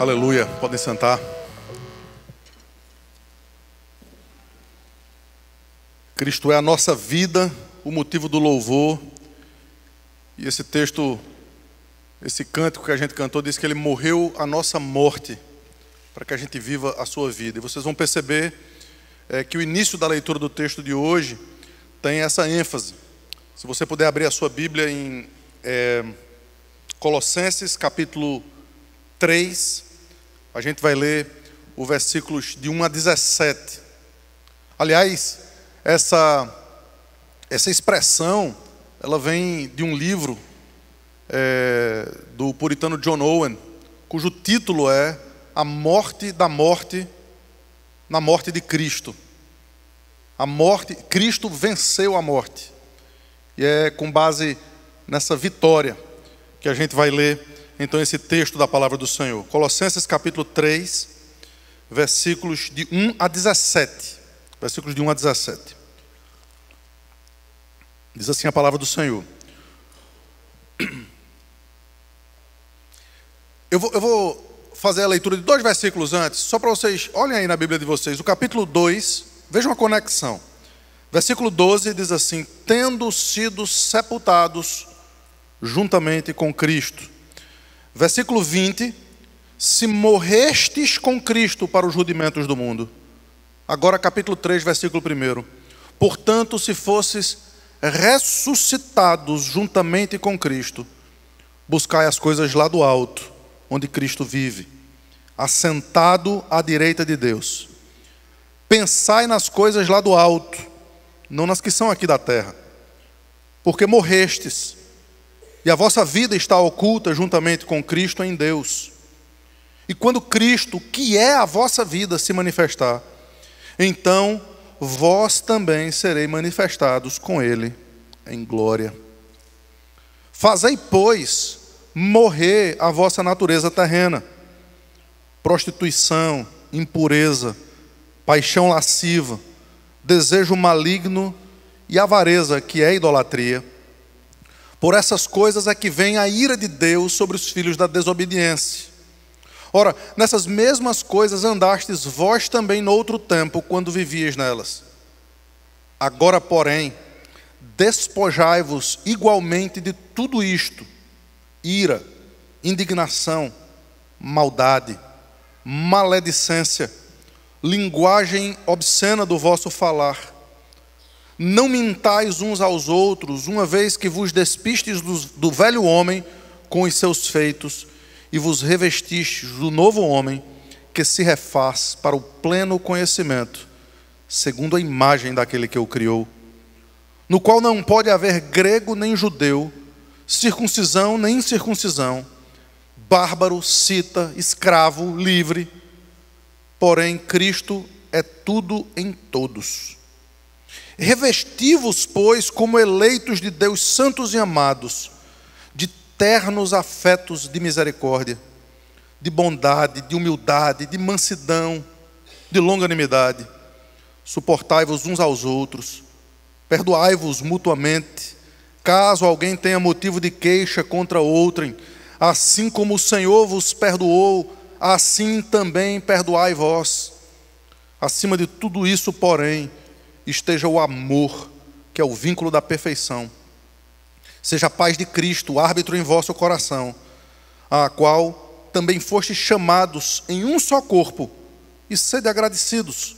Aleluia, podem sentar. Cristo é a nossa vida, o motivo do louvor. E esse texto, esse cântico que a gente cantou, diz que Ele morreu a nossa morte, para que a gente viva a sua vida. E vocês vão perceber que o início da leitura do texto de hoje tem essa ênfase. Se você puder abrir a sua Bíblia em Colossenses capítulo 3, a gente vai ler os versículos de 1 a 17. Aliás, essa expressão, ela vem de um livro do puritano John Owen, cujo título é A Morte da Morte na Morte de Cristo. A morte, Cristo venceu a morte. E é com base nessa vitória que a gente vai ler então esse texto da palavra do Senhor. Colossenses capítulo 3, versículos de 1 a 17. Versículos de 1 a 17. Diz assim a palavra do Senhor. Eu vou fazer a leitura de 2 versículos antes, só para vocês, olhem aí na Bíblia de vocês. O capítulo 2, vejam a conexão. Versículo 12 diz assim: tendo sido sepultados juntamente com Cristo. Versículo 20: se morrestes com Cristo para os rudimentos do mundo. Agora capítulo 3, versículo 1: portanto, se fosses ressuscitados juntamente com Cristo, buscai as coisas lá do alto, onde Cristo vive, assentado à direita de Deus. Pensai nas coisas lá do alto, não nas que são aqui da terra, porque morrestes, e a vossa vida está oculta juntamente com Cristo em Deus. E quando Cristo, que é a vossa vida, se manifestar, então vós também sereis manifestados com Ele em glória. Fazei, pois, morrer a vossa natureza terrena: prostituição, impureza, paixão lasciva, desejo maligno e avareza, que é idolatria. Por essas coisas é que vem a ira de Deus sobre os filhos da desobediência. Ora, nessas mesmas coisas andastes vós também no outro tempo, quando vivíeis nelas. Agora, porém, despojai-vos igualmente de tudo isto: ira, indignação, maldade, maledicência, linguagem obscena do vosso falar. Não mintais uns aos outros, uma vez que vos despistes do velho homem com os seus feitos, e vos revestistes do novo homem, que se refaz para o pleno conhecimento, segundo a imagem daquele que o criou, no qual não pode haver grego nem judeu, circuncisão nem incircuncisão, bárbaro, cita, escravo, livre, porém Cristo é tudo em todos. Revesti-vos, pois, como eleitos de Deus, santos e amados, de ternos afetos de misericórdia, de bondade, de humildade, de mansidão, de longanimidade. Suportai-vos uns aos outros, perdoai-vos mutuamente, caso alguém tenha motivo de queixa contra outrem, assim como o Senhor vos perdoou, assim também perdoai vós. Acima de tudo isso, porém, esteja o amor, que é o vínculo da perfeição. Seja a paz de Cristo, árbitro em vosso coração, a qual também fostes chamados em um só corpo, e sede agradecidos.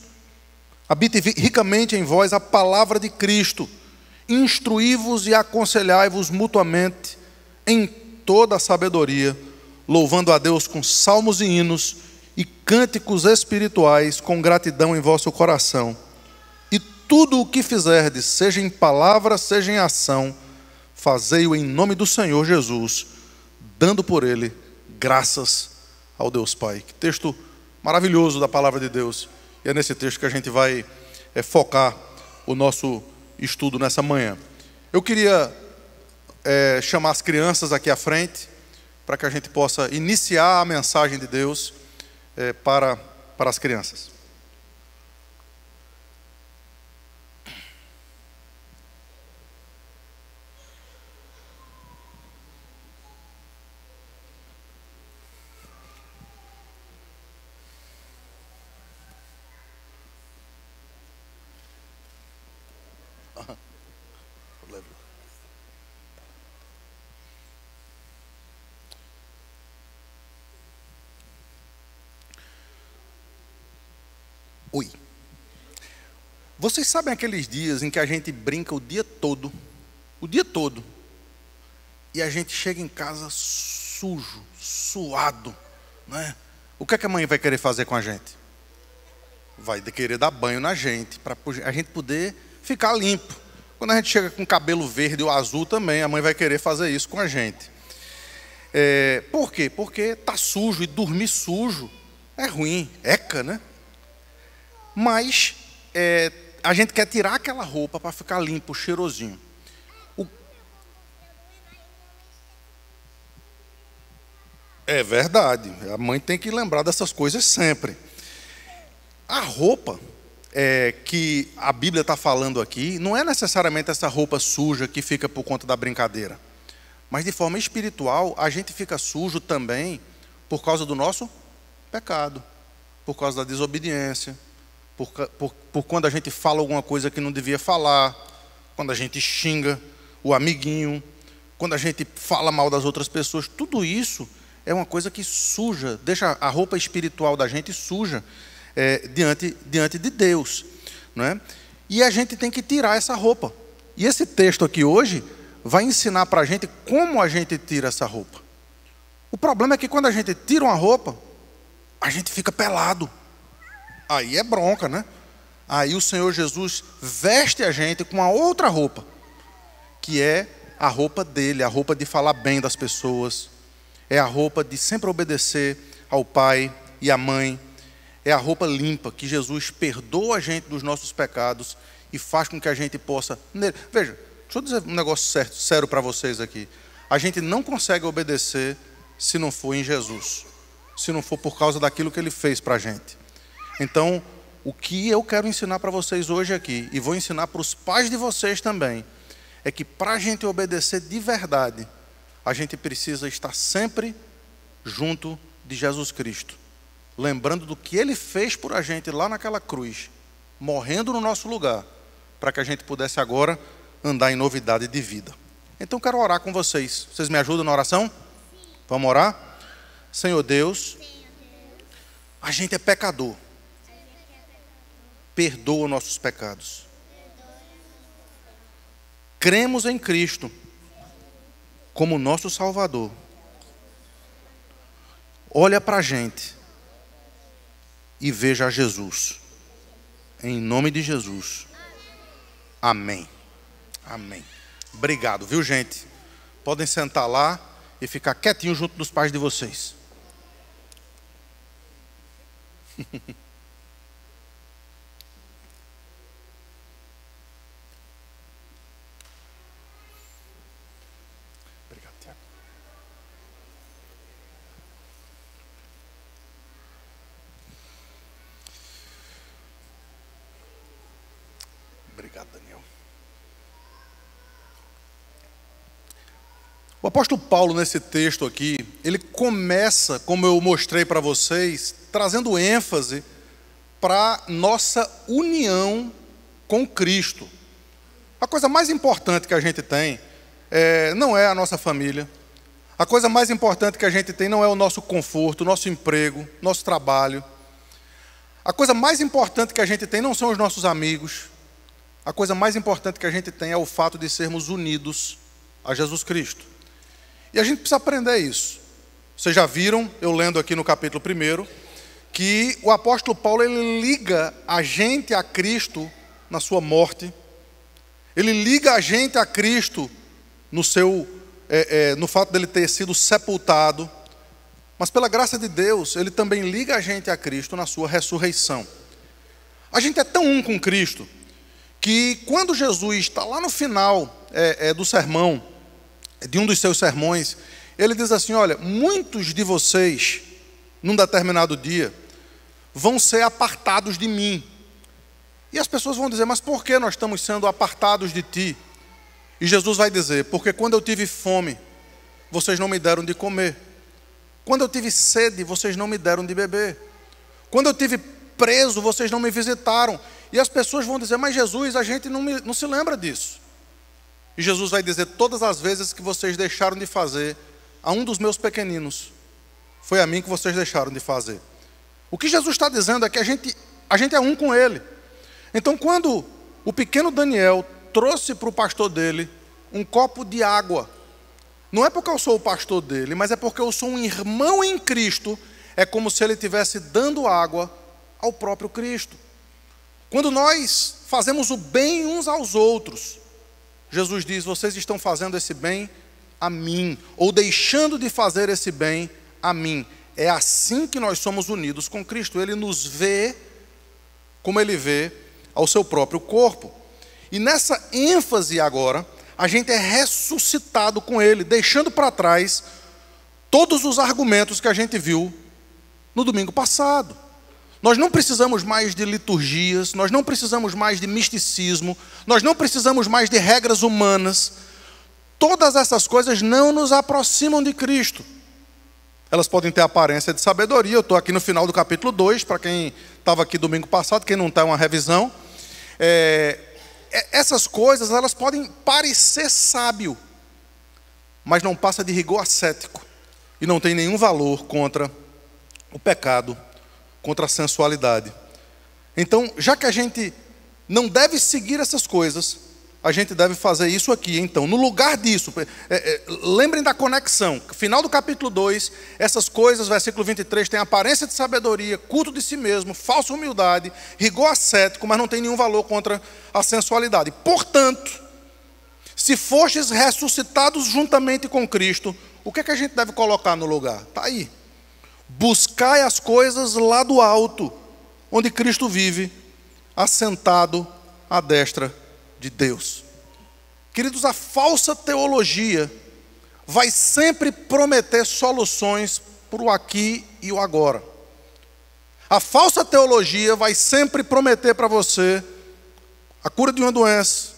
Habite ricamente em vós a palavra de Cristo, instruí-vos e aconselhai-vos mutuamente em toda a sabedoria, louvando a Deus com salmos e hinos e cânticos espirituais com gratidão em vosso coração. E tudo o que fizerdes, seja em palavra, seja em ação, fazei-o em nome do Senhor Jesus, dando por Ele graças ao Deus Pai. Que texto maravilhoso da palavra de Deus. E é nesse texto que a gente vai focar o nosso estudo nessa manhã. Eu queria chamar as crianças aqui à frente, para que a gente possa iniciar a mensagem de Deus para as crianças. Oi. Vocês sabem aqueles dias em que a gente brinca o dia todo, e a gente chega em casa sujo, suado, né? O que é que a mãe vai querer fazer com a gente? Vai querer dar banho na gente, para a gente poder ficar limpo. Quando a gente chega com cabelo verde ou azul também, a mãe vai querer fazer isso com a gente. Por quê? Porque tá sujo, e dormir sujo é ruim, eca, né? Mas a gente quer tirar aquela roupa para ficar limpo, cheirosinho. É verdade, a mãe tem que lembrar dessas coisas sempre. A roupa que a Bíblia está falando aqui, não é necessariamente essa roupa suja que fica por conta da brincadeira. Mas de forma espiritual, a gente fica sujo também por causa do nosso pecado, por causa da desobediência, por quando a gente fala alguma coisa que não devia falar, quando a gente xinga o amiguinho, quando a gente fala mal das outras pessoas. Tudo isso é uma coisa que suja, deixa a roupa espiritual da gente suja diante de Deus, não é? E a gente tem que tirar essa roupa. E esse texto aqui hoje vai ensinar para a gente como a gente tira essa roupa. O problema é que quando a gente tira uma roupa, a gente fica pelado. Aí é bronca, né? Aí o Senhor Jesus veste a gente com uma outra roupa, que é a roupa dele, a roupa de falar bem das pessoas, é a roupa de sempre obedecer ao pai e à mãe, é a roupa limpa, que Jesus perdoa a gente dos nossos pecados e faz com que a gente possa... Veja, deixa eu dizer um negócio sério para vocês aqui. A gente não consegue obedecer se não for em Jesus, se não for por causa daquilo que Ele fez para a gente. Então, o que eu quero ensinar para vocês hoje aqui, e vou ensinar para os pais de vocês também, é que para a gente obedecer de verdade, a gente precisa estar sempre junto de Jesus Cristo, lembrando do que Ele fez por a gente lá naquela cruz, morrendo no nosso lugar, para que a gente pudesse agora andar em novidade de vida. Então quero orar com vocês. Vocês me ajudam na oração? Vamos orar? Senhor Deus, a gente é pecador. Perdoa nossos pecados. Cremos em Cristo como nosso Salvador. Olha para a gente e veja Jesus. Em nome de Jesus. Amém. Amém. Obrigado, viu, gente? Podem sentar lá e ficar quietinho junto dos pais de vocês. Obrigado, Tiago. Obrigado, Daniel. O apóstolo Paulo, nesse texto aqui, ele começa, como eu mostrei para vocês, trazendo ênfase para nossa união com Cristo. A coisa mais importante que a gente tem não é a nossa família. A coisa mais importante que a gente tem não é o nosso conforto, o nosso emprego, nosso trabalho. A coisa mais importante que a gente tem não são os nossos amigos. A coisa mais importante que a gente tem é o fato de sermos unidos a Jesus Cristo. E a gente precisa aprender isso. Vocês já viram, eu lendo aqui no capítulo 1, que o apóstolo Paulo ele liga a gente a Cristo na sua morte. Ele liga a gente a Cristo no fato dele ter sido sepultado. Mas pela graça de Deus, ele também liga a gente a Cristo na sua ressurreição. A gente é tão um com Cristo, que quando Jesus está lá no final do sermão, de um dos seus sermões, ele diz assim: olha, muitos de vocês, num determinado dia, vão ser apartados de mim. E as pessoas vão dizer: mas por que nós estamos sendo apartados de ti? E Jesus vai dizer: porque quando eu tive fome, vocês não me deram de comer. Quando eu tive sede, vocês não me deram de beber. Quando eu tive preso, vocês não me visitaram. E as pessoas vão dizer: mas Jesus, a gente não se lembra disso. E Jesus vai dizer: todas as vezes que vocês deixaram de fazer a um dos meus pequeninos, foi a mim que vocês deixaram de fazer. O que Jesus está dizendo é que a A gente é um com Ele. Então, quando o pequeno Daniel trouxe para o pastor dele um copo de água, não é porque eu sou o pastor dele, mas é porque eu sou um irmão em Cristo, é como se ele estivesse dando água ao próprio Cristo. Quando nós fazemos o bem uns aos outros, Jesus diz, vocês estão fazendo esse bem a mim, ou deixando de fazer esse bem a mim. É assim que nós somos unidos com Cristo. Ele nos vê como Ele vê ao seu próprio corpo. E nessa ênfase agora, a gente é ressuscitado com Ele, deixando para trás todos os argumentos que a gente viu no domingo passado. Nós não precisamos mais de liturgias, nós não precisamos mais de misticismo, nós não precisamos mais de regras humanas. Todas essas coisas não nos aproximam de Cristo. Elas podem ter aparência de sabedoria. Eu estou aqui no final do capítulo 2, para quem estava aqui domingo passado, quem não está, é uma revisão. Essas coisas, elas podem parecer sábio, mas não passa de rigor ascético, e não tem nenhum valor contra o pecado, contra a sensualidade. Então, já que a gente não deve seguir essas coisas, a gente deve fazer isso aqui. Então, no lugar disso, lembrem da conexão. Final do capítulo 2, essas coisas, versículo 23, tem aparência de sabedoria, culto de si mesmo, falsa humildade, rigor ascético, mas não tem nenhum valor contra a sensualidade. Portanto, se fostes ressuscitados juntamente com Cristo, o que é que a gente deve colocar no lugar? Está aí. Buscai as coisas lá do alto, onde Cristo vive, assentado à destra de Deus. Queridos, a falsa teologia vai sempre prometer soluções para o aqui e o agora. A falsa teologia vai sempre prometer para você a cura de uma doença,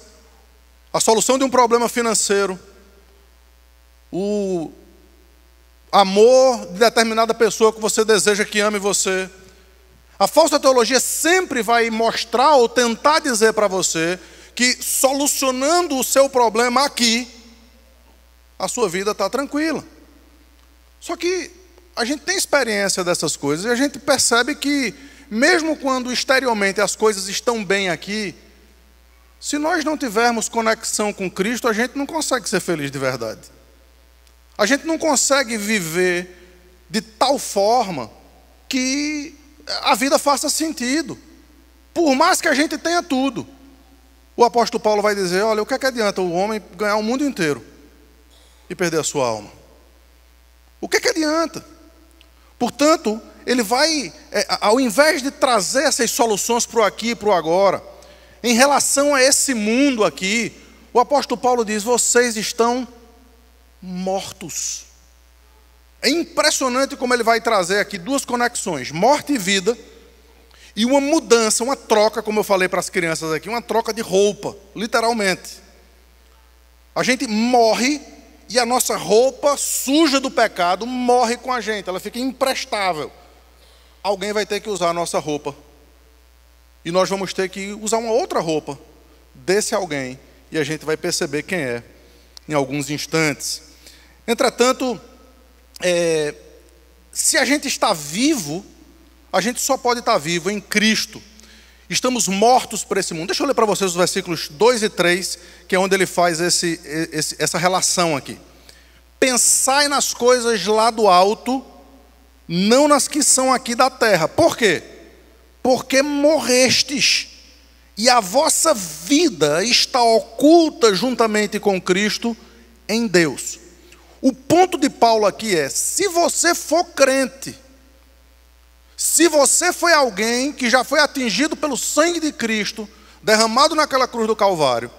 a solução de um problema financeiro, o amor de determinada pessoa que você deseja que ame você. A falsa teologia sempre vai mostrar ou tentar dizer para você que solucionando o seu problema aqui, a sua vida está tranquila. Só que a gente tem experiência dessas coisas e a gente percebe que, mesmo quando exteriormente as coisas estão bem aqui, se nós não tivermos conexão com Cristo, a gente não consegue ser feliz de verdade. A gente não consegue viver de tal forma que a vida faça sentido, por mais que a gente tenha tudo. O apóstolo Paulo vai dizer, olha, o que é que adianta o homem ganhar o mundo inteiro e perder a sua alma? O que é que adianta? Portanto, ele vai, ao invés de trazer essas soluções para o aqui e para o agora, em relação a esse mundo aqui, o apóstolo Paulo diz, vocês estão mortos. É impressionante como ele vai trazer aqui duas conexões, morte e vida, e uma mudança, uma troca, como eu falei para as crianças aqui, uma troca de roupa, literalmente. A gente morre e a nossa roupa suja do pecado morre com a gente, ela fica imprestável. Alguém vai ter que usar a nossa roupa. E nós vamos ter que usar uma outra roupa desse alguém, e a gente vai perceber quem é em alguns instantes. Entretanto, se a gente está vivo, a gente só pode estar vivo em Cristo. Estamos mortos para esse mundo. Deixa eu ler para vocês os versículos 2 e 3, que é onde ele faz essa relação aqui. Pensai nas coisas lá do alto, não nas que são aqui da terra. Por quê? Porque morrestes, e a vossa vida está oculta juntamente com Cristo em Deus. O ponto de Paulo aqui é, se você for crente, se você foi alguém que já foi atingido pelo sangue de Cristo, derramado naquela cruz do Calvário,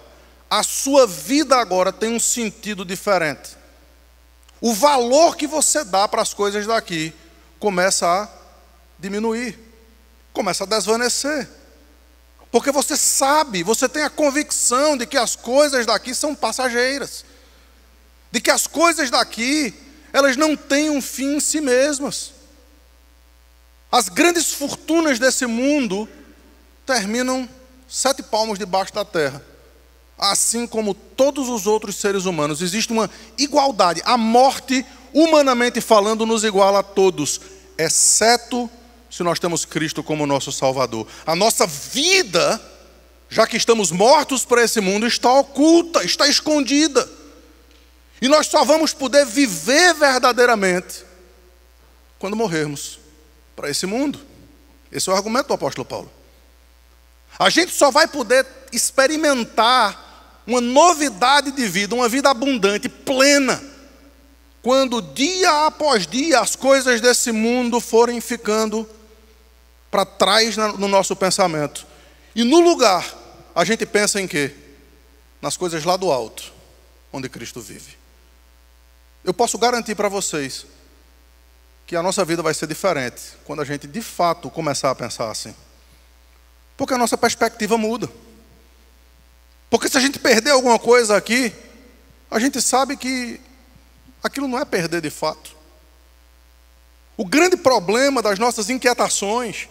a sua vida agora tem um sentido diferente. O valor que você dá para as coisas daqui começa a diminuir, começa a desvanecer. Porque você sabe, você tem a convicção de que as coisas daqui são passageiras. De que as coisas daqui, elas não têm um fim em si mesmas. As grandes fortunas desse mundo terminam 7 palmos debaixo da terra. Assim como todos os outros seres humanos. Existe uma igualdade. A morte, humanamente falando, nos iguala a todos, exceto se nós temos Cristo como nosso Salvador. A nossa vida, já que estamos mortos para esse mundo, está oculta, está escondida. E nós só vamos poder viver verdadeiramente quando morrermos para esse mundo. Esse é o argumento do apóstolo Paulo. A gente só vai poder experimentar uma novidade de vida, uma vida abundante, plena, quando dia após dia as coisas desse mundo forem ficando para trás no nosso pensamento. E no lugar, a gente pensa em quê? Nas coisas lá do alto, onde Cristo vive. Eu posso garantir para vocês que a nossa vida vai ser diferente quando a gente de fato começar a pensar assim. Porque a nossa perspectiva muda. Porque se a gente perder alguma coisa aqui, a gente sabe que aquilo não é perder de fato. O grande problema das nossas inquietações,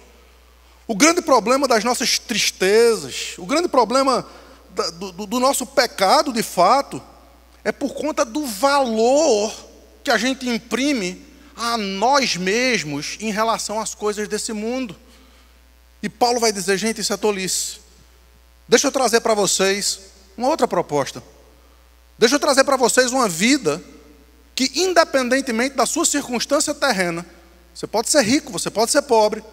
o grande problema das nossas tristezas, o grande problema do nosso pecado de fato, é por conta do valor que a gente imprime a nós mesmos em relação às coisas desse mundo. E Paulo vai dizer, gente, isso é tolice. Deixa eu trazer para vocês uma outra proposta. Deixa eu trazer para vocês uma vida que, independentemente da sua circunstância terrena, você pode ser rico, você pode ser pobre,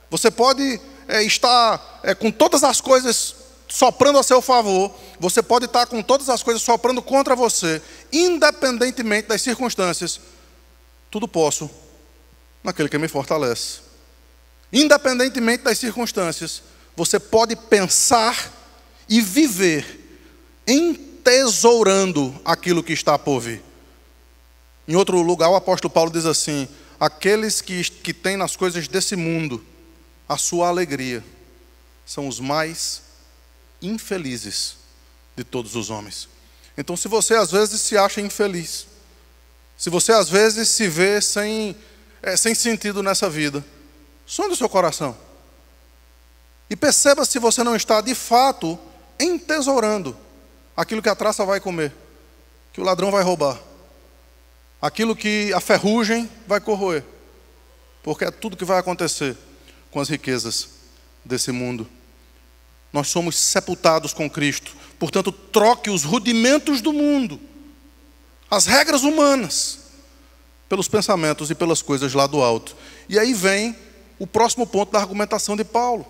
você pode estar com todas as coisas soprando a seu favor, você pode estar com todas as coisas soprando contra você, independentemente das circunstâncias, tudo posso naquele que me fortalece. Independentemente das circunstâncias, você pode pensar e viver entesourando aquilo que está por vir. Em outro lugar, o apóstolo Paulo diz assim, aqueles que têm nas coisas desse mundo a sua alegria, são os mais infelizes de todos os homens. Então, se você às vezes se acha infeliz, se você às vezes se vê sem sentido nessa vida, sonde o seu coração e perceba se você não está de fato entesourando aquilo que a traça vai comer, que o ladrão vai roubar, aquilo que a ferrugem vai corroer, porque é tudo que vai acontecer com as riquezas desse mundo. Nós somos sepultados com Cristo, portanto, troque os rudimentos do mundo, as regras humanas, pelos pensamentos e pelas coisas lá do alto. E aí vem o próximo ponto da argumentação de Paulo.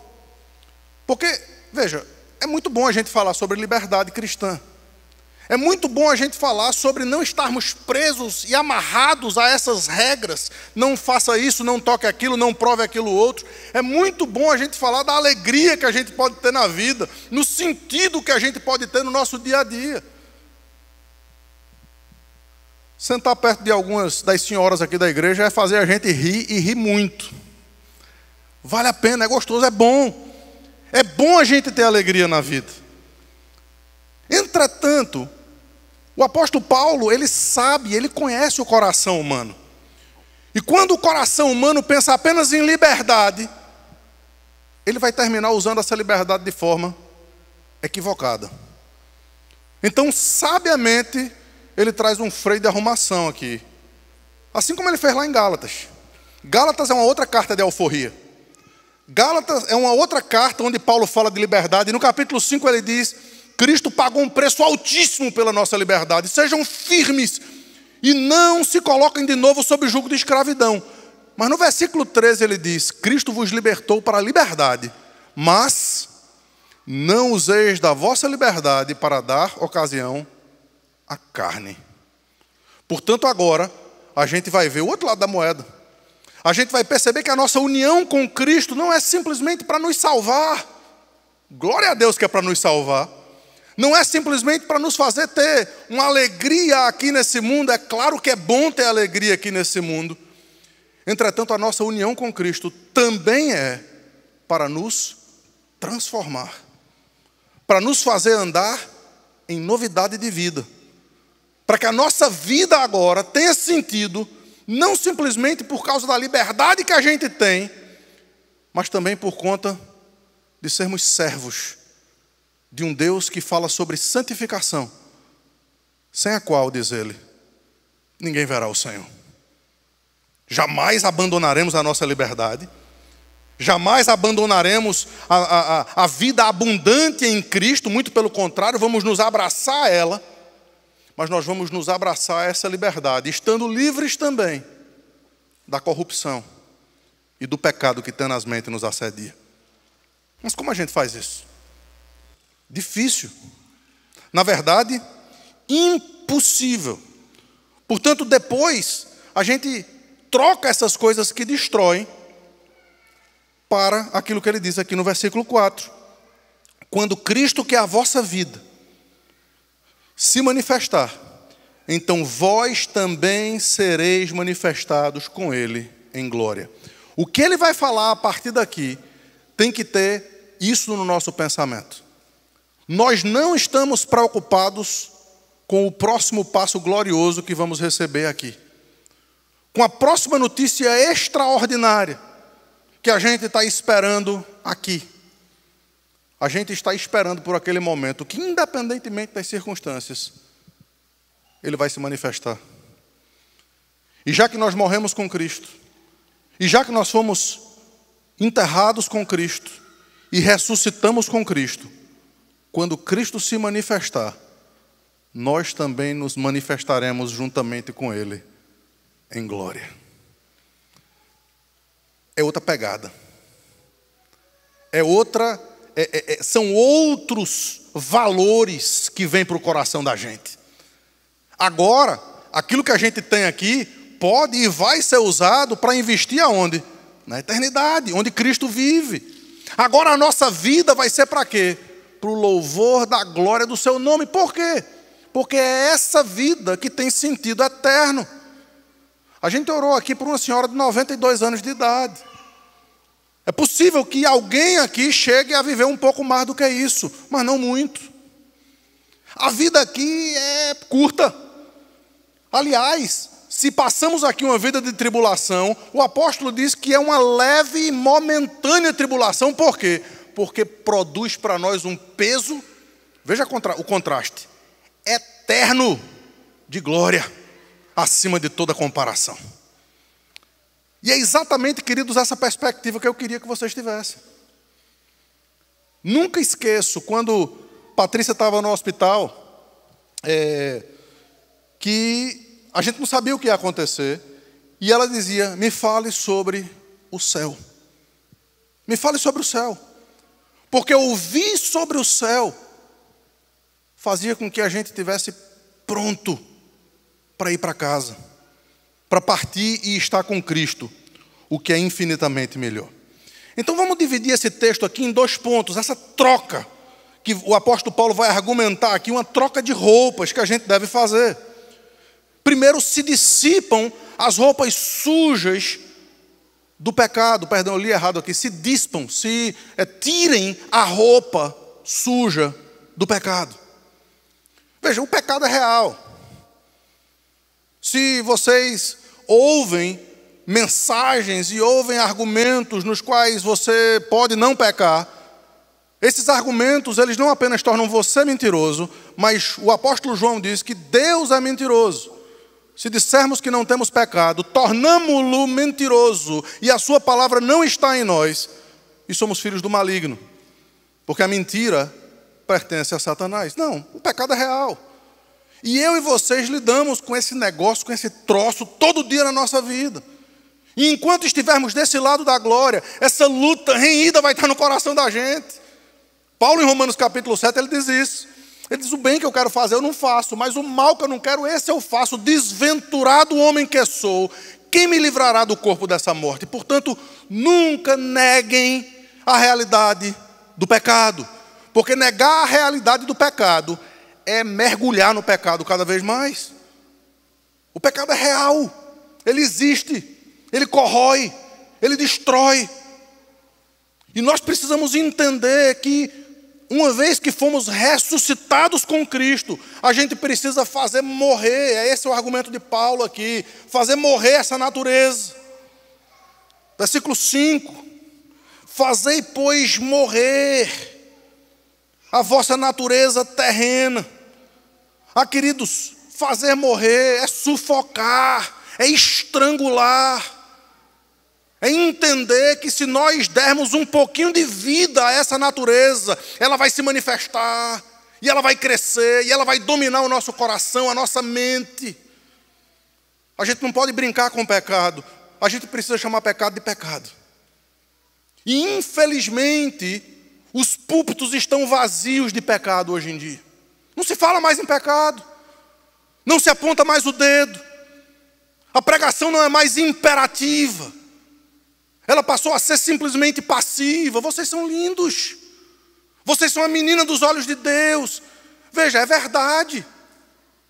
Porque, veja, é muito bom a gente falar sobre liberdade cristã. É muito bom a gente falar sobre não estarmos presos e amarrados a essas regras. Não faça isso, não toque aquilo, não prove aquilo outro. É muito bom a gente falar da alegria que a gente pode ter na vida, no sentido que a gente pode ter no nosso dia a dia. Sentar perto de algumas das senhoras aqui da igreja é fazer a gente rir e rir muito. Vale a pena, é gostoso, é bom. É bom a gente ter alegria na vida. Entretanto, o apóstolo Paulo, ele sabe, ele conhece o coração humano. E quando o coração humano pensa apenas em liberdade, ele vai terminar usando essa liberdade de forma equivocada. Então, sabiamente, ele traz um freio de arrumação aqui. Assim como ele fez lá em Gálatas. Gálatas é uma outra carta de alforria. Gálatas é uma outra carta onde Paulo fala de liberdade. E no capítulo 5 ele diz, Cristo pagou um preço altíssimo pela nossa liberdade. Sejam firmes e não se coloquem de novo sob o jugo de escravidão. Mas no versículo 13 ele diz, Cristo vos libertou para a liberdade, mas não useis da vossa liberdade para dar ocasião à carne. Portanto, agora, a gente vai ver o outro lado da moeda. A gente vai perceber que a nossa união com Cristo não é simplesmente para nos salvar. Glória a Deus que é para nos salvar. Não é simplesmente para nos fazer ter uma alegria aqui nesse mundo. É claro que é bom ter alegria aqui nesse mundo. Entretanto, a nossa união com Cristo também é para nos transformar. Para nos fazer andar em novidade de vida. Para que a nossa vida agora tenha sentido, não simplesmente por causa da liberdade que a gente tem, mas também por conta de sermos servos de um Deus que fala sobre santificação, sem a qual, diz ele, ninguém verá o Senhor. Jamais abandonaremos a nossa liberdade, Jamais abandonaremos a vida abundante em Cristo, muito pelo contrário, vamos nos abraçar a ela, mas nós vamos nos abraçar a essa liberdade, estando livres também da corrupção e do pecado que tenazmente nos assedia. Mas como a gente faz isso? Difícil. Na verdade, impossível. Portanto, depois, a gente troca essas coisas que destroem para aquilo que ele diz aqui no versículo 4. Quando Cristo, que é a vossa vida, se manifestar, então vós também sereis manifestados com Ele em glória. O que ele vai falar a partir daqui tem que ter isso no nosso pensamento. Nós não estamos preocupados com o próximo passo glorioso que vamos receber aqui, com a próxima notícia extraordinária que a gente está esperando aqui. A gente está esperando por aquele momento que, independentemente das circunstâncias, Ele vai se manifestar. E já que nós morremos com Cristo, e já que nós fomos enterrados com Cristo, e ressuscitamos com Cristo, quando Cristo se manifestar, nós também nos manifestaremos juntamente com Ele em glória. É outra pegada. São outros valores que vêm para o coração da gente. Agora, aquilo que a gente tem aqui pode e vai ser usado para investir aonde? Na eternidade, onde Cristo vive. Agora a nossa vida vai ser para quê? Para o louvor da glória do seu nome. Por quê? Porque é essa vida que tem sentido eterno. A gente orou aqui por uma senhora de 92 anos de idade. É possível que alguém aqui chegue a viver um pouco mais do que isso, mas não muito. A vida aqui é curta. Aliás, se passamos aqui uma vida de tribulação, o apóstolo diz que é uma leve e momentânea tribulação. Por quê? Porque produz para nós um peso, veja o contraste, eterno de glória, acima de toda comparação. E é exatamente, queridos, essa perspectiva que eu queria que vocês tivessem. Nunca esqueço, quando Patrícia estava no hospital, que a gente não sabia o que ia acontecer, e ela dizia, me fale sobre o céu. Me fale sobre o céu. Porque ouvir sobre o céu fazia com que a gente estivesse pronto para ir para casa, para partir e estar com Cristo, o que é infinitamente melhor. Então vamos dividir esse texto aqui em 2 pontos, essa troca, que o apóstolo Paulo vai argumentar aqui, uma troca de roupas que a gente deve fazer. Primeiro, se dissipam as roupas sujas do pecado, perdão, eu li errado aqui, se dispam, tirem a roupa suja do pecado. Veja, o pecado é real. Se vocês ouvem mensagens e ouvem argumentos nos quais você pode não pecar, esses argumentos, eles não apenas tornam você mentiroso, mas o apóstolo João diz que Deus é mentiroso. Se dissermos que não temos pecado, tornamo-lo mentiroso, e a sua palavra não está em nós, e somos filhos do maligno, porque a mentira pertence a Satanás. Não, o pecado é real. E eu e vocês lidamos com esse negócio, com esse troço, todo dia na nossa vida. E enquanto estivermos desse lado da glória, essa luta renhida vai estar no coração da gente. Paulo, em Romanos capítulo 7, ele diz isso. Ele diz, o bem que eu quero fazer eu não faço, mas o mal que eu não quero, esse eu faço. Desventurado homem que sou, quem me livrará do corpo dessa morte? Portanto, nunca neguem a realidade do pecado. Porque negar a realidade do pecado é mergulhar no pecado cada vez mais. O pecado é real, ele existe, ele corrói, ele destrói. E nós precisamos entender que, uma vez que fomos ressuscitados com Cristo, a gente precisa fazer morrer, esse é o argumento de Paulo aqui, fazer morrer essa natureza. Versículo 5, fazei, pois, morrer a vossa natureza terrena. Queridos, fazer morrer é sufocar, é estrangular, É entender que se nós dermos um pouquinho de vida a essa natureza, ela vai se manifestar, e ela vai crescer, e ela vai dominar o nosso coração, a nossa mente. A gente não pode brincar com o pecado. A gente precisa chamar pecado de pecado. E infelizmente, os púlpitos estão vazios de pecado hoje em dia. Não se fala mais em pecado. Não se aponta mais o dedo. A pregação não é mais imperativa. Ela passou a ser simplesmente passiva. Vocês são lindos. Vocês são a menina dos olhos de Deus. Veja, é verdade.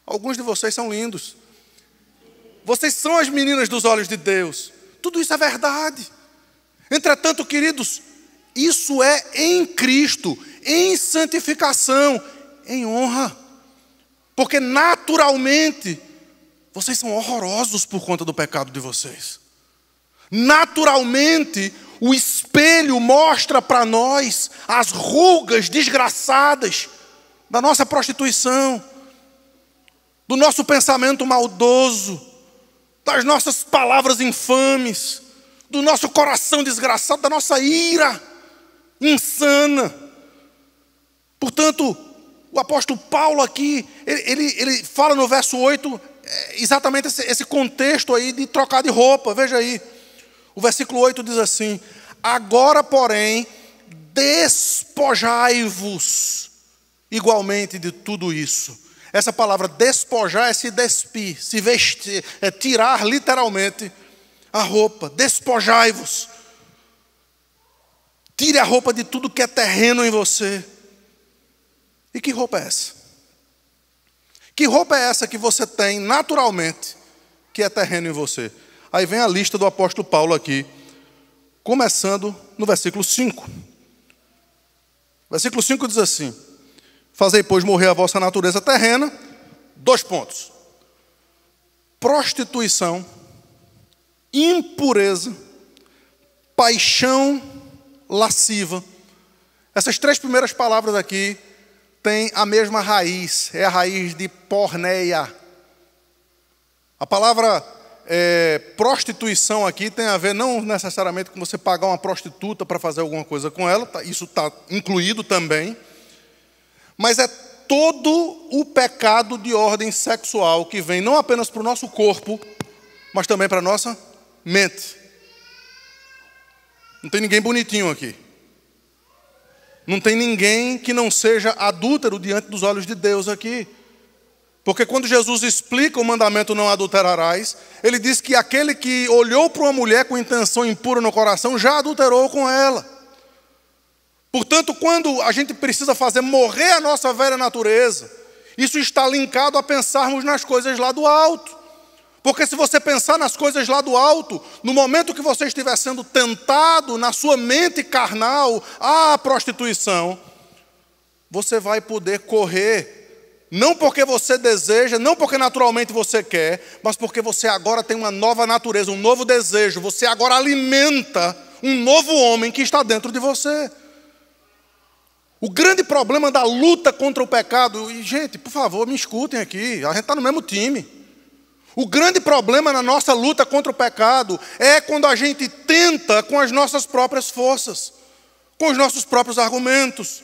Alguns de vocês são lindos. Vocês são as meninas dos olhos de Deus. Tudo isso é verdade. Entretanto, queridos, isso é em Cristo, em santificação, em honra. Porque naturalmente, vocês são horrorosos por conta do pecado de vocês. Naturalmente, o espelho mostra para nós as rugas desgraçadas da nossa prostituição, do nosso pensamento maldoso, das nossas palavras infames, do nosso coração desgraçado, da nossa ira insana. Portanto, o apóstolo Paulo aqui, ele fala no verso 8, exatamente esse contexto aí de trocar de roupa. Veja aí, o versículo 8 diz assim: agora, porém, despojai-vos igualmente de tudo isso. Essa palavra despojar é se despir, se vestir, é tirar literalmente a roupa. Despojai-vos. Tire a roupa de tudo que é terreno em você. E que roupa é essa? Que roupa é essa que você tem naturalmente, que é terreno em você? Aí vem a lista do apóstolo Paulo aqui, começando no versículo 5. Versículo 5 diz assim: fazei, pois, morrer a vossa natureza terrena. 2 pontos. Prostituição, impureza, paixão lasciva. Essas 3 primeiras palavras aqui têm a mesma raiz. É a raiz de porneia. A palavra prostituição aqui tem a ver não necessariamente com você pagar uma prostituta para fazer alguma coisa com ela. Isso está incluído também. Mas é todo o pecado de ordem sexual que vem não apenas para o nosso corpo, mas também para a nossa mente. Não tem ninguém bonitinho aqui. Não tem ninguém que não seja adúltero diante dos olhos de Deus aqui. Porque quando Jesus explica o mandamento não adulterarás, ele diz que aquele que olhou para uma mulher com intenção impura no coração já adulterou com ela. Portanto, quando a gente precisa fazer morrer a nossa velha natureza, isso está linkado a pensarmos nas coisas lá do alto. Porque se você pensar nas coisas lá do alto, no momento que você estiver sendo tentado na sua mente carnal à prostituição, você vai poder correr, não porque você deseja, não porque naturalmente você quer, mas porque você agora tem uma nova natureza, um novo desejo. Você agora alimenta um novo homem que está dentro de você. O grande problema da luta contra o pecado, e gente, por favor, me escutem aqui, a gente está no mesmo time. O grande problema na nossa luta contra o pecado é quando a gente tenta com as nossas próprias forças, com os nossos próprios argumentos.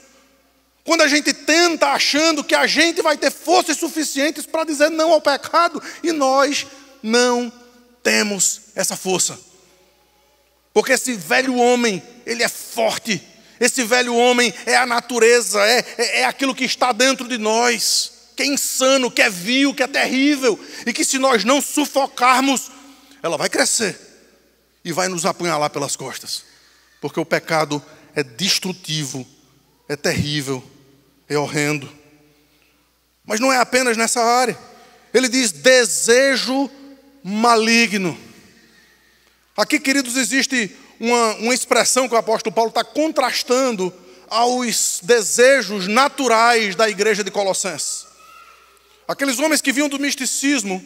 Quando a gente tenta achando que a gente vai ter forças suficientes para dizer não ao pecado, e nós não temos essa força. Porque esse velho homem, ele é forte. Esse velho homem é a natureza, é aquilo que está dentro de nós, que é insano, que é vil, que é terrível, e que se nós não sufocarmos, ela vai crescer e vai nos apunhalar pelas costas. Porque o pecado é destrutivo, é terrível, é horrendo. Mas não é apenas nessa área. Ele diz desejo maligno. Aqui, queridos, existe uma expressão que o apóstolo Paulo está contrastando aos desejos naturais da igreja de Colossenses. Aqueles homens que vinham do misticismo,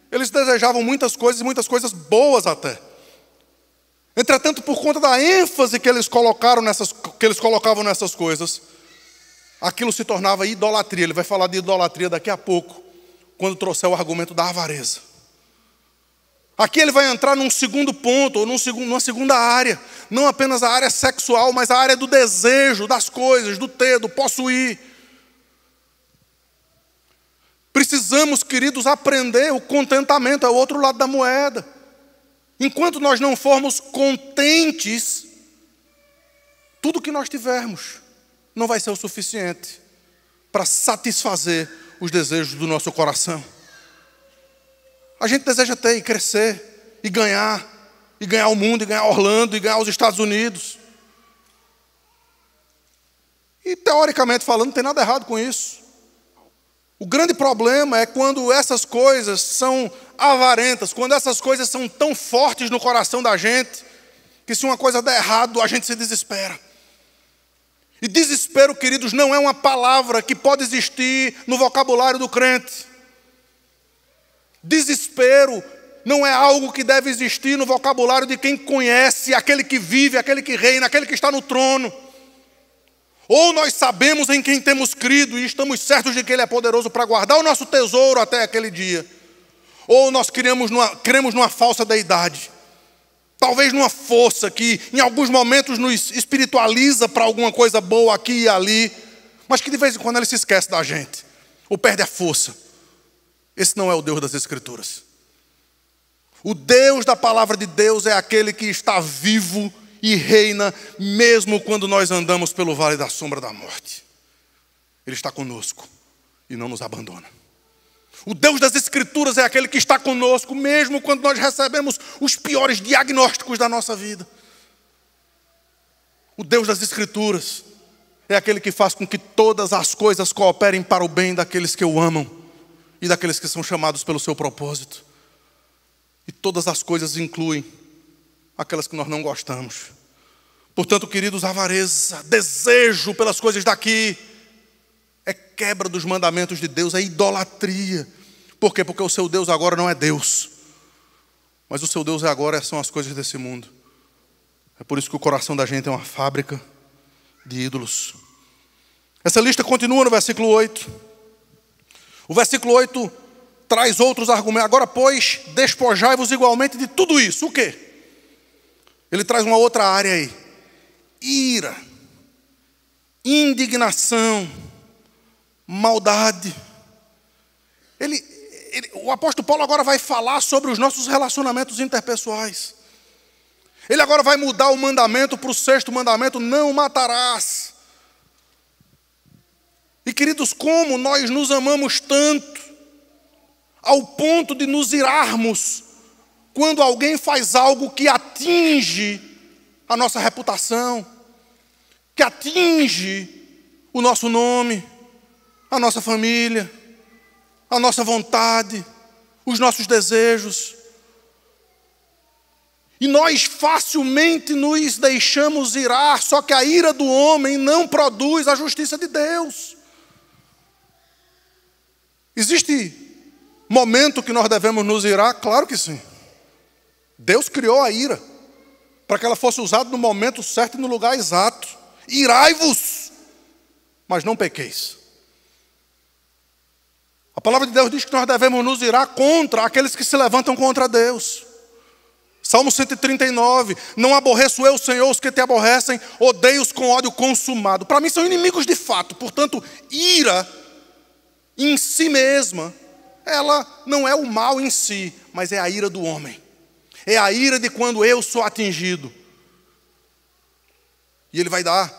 eles desejavam muitas coisas boas até. Entretanto, por conta da ênfase que eles colocavam nessas coisas, aquilo se tornava idolatria. Ele vai falar de idolatria daqui a pouco, quando trouxer o argumento da avareza. Aqui ele vai entrar num segundo ponto, ou numa segunda área. Não apenas a área sexual, mas a área do desejo, das coisas, do ter, do possuir. Precisamos, queridos, aprender o contentamento, é o outro lado da moeda. Enquanto nós não formos contentes, tudo que nós tivermos não vai ser o suficiente para satisfazer os desejos do nosso coração. A gente deseja ter e crescer, e ganhar o mundo, e ganhar Orlando, e ganhar os Estados Unidos. E teoricamente falando, não tem nada errado com isso. O grande problema é quando essas coisas são avarentas, quando essas coisas são tão fortes no coração da gente, que se uma coisa der errado, a gente se desespera. E desespero, queridos, não é uma palavra que pode existir no vocabulário do crente. Desespero não é algo que deve existir no vocabulário de quem conhece, aquele que vive, aquele que reina, aquele que está no trono. Ou nós sabemos em quem temos crido e estamos certos de que Ele é poderoso para guardar o nosso tesouro até aquele dia. Ou nós cremos numa falsa deidade. Talvez numa força que em alguns momentos nos espiritualiza para alguma coisa boa aqui e ali, mas que de vez em quando Ele se esquece da gente, ou perde a força. Esse não é o Deus das Escrituras. O Deus da palavra de Deus é aquele que está vivo e reina, mesmo quando nós andamos pelo vale da sombra da morte. Ele está conosco e não nos abandona. O Deus das Escrituras é aquele que está conosco, mesmo quando nós recebemos os piores diagnósticos da nossa vida. O Deus das Escrituras é aquele que faz com que todas as coisas cooperem para o bem daqueles que o amam e daqueles que são chamados pelo seu propósito. E todas as coisas incluem aquelas que nós não gostamos. Portanto, queridos, avareza, desejo pelas coisas daqui, é quebra dos mandamentos de Deus, é idolatria. Por quê? Porque o seu Deus agora não é Deus, mas o seu Deus agora são as coisas desse mundo. É por isso que o coração da gente é uma fábrica de ídolos. Essa lista continua no versículo 8. O versículo 8 traz outros argumentos. Agora, pois, despojai-vos igualmente de tudo isso. O quê? Ele traz uma outra área aí. Ira, indignação, maldade. O apóstolo Paulo agora vai falar sobre os nossos relacionamentos interpessoais. Ele agora vai mudar o mandamento para o 6º mandamento: não matarás. E queridos, como nós nos amamos tanto, ao ponto de nos irarmos quando alguém faz algo que atinge a nossa reputação, que atinge o nosso nome, a nossa família, a nossa vontade, os nossos desejos. E nós facilmente nos deixamos irar, só que a ira do homem não produz a justiça de Deus. Existe momento que nós devemos nos irar? Claro que sim. Deus criou a ira para que ela fosse usada no momento certo e no lugar exato. Irai-vos, mas não pequeis. A palavra de Deus diz que nós devemos nos irar contra aqueles que se levantam contra Deus. Salmo 139, não aborreço eu, Senhor, os que te aborrecem, odeio-os com ódio consumado. Para mim são inimigos de fato. Portanto, ira em si mesma, ela não é o mal em si, mas é a ira do homem. É a ira de quando eu sou atingido. E ele vai dar.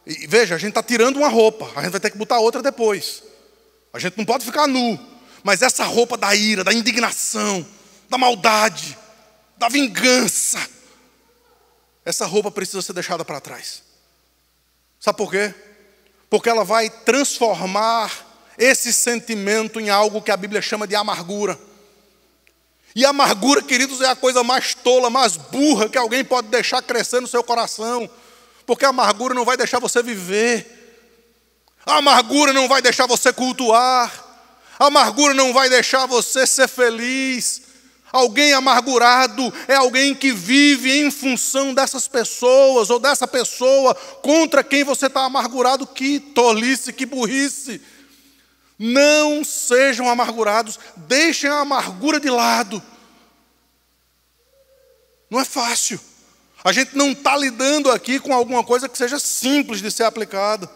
E veja, a gente está tirando uma roupa, a gente vai ter que botar outra depois. A gente não pode ficar nu. Mas essa roupa da ira, da indignação, da maldade, da vingança, essa roupa precisa ser deixada para trás. Sabe por quê? Porque ela vai transformar esse sentimento em algo que a Bíblia chama de amargura. E a amargura, queridos, é a coisa mais tola, mais burra que alguém pode deixar crescer no seu coração. Porque a amargura não vai deixar você viver. A amargura não vai deixar você cultuar. A amargura não vai deixar você ser feliz. Alguém amargurado é alguém que vive em função dessas pessoas, ou dessa pessoa contra quem você está amargurado. Que tolice, que burrice. Não sejam amargurados, deixem a amargura de lado. Não é fácil. A gente não está lidando aqui com alguma coisa que seja simples de ser aplicada.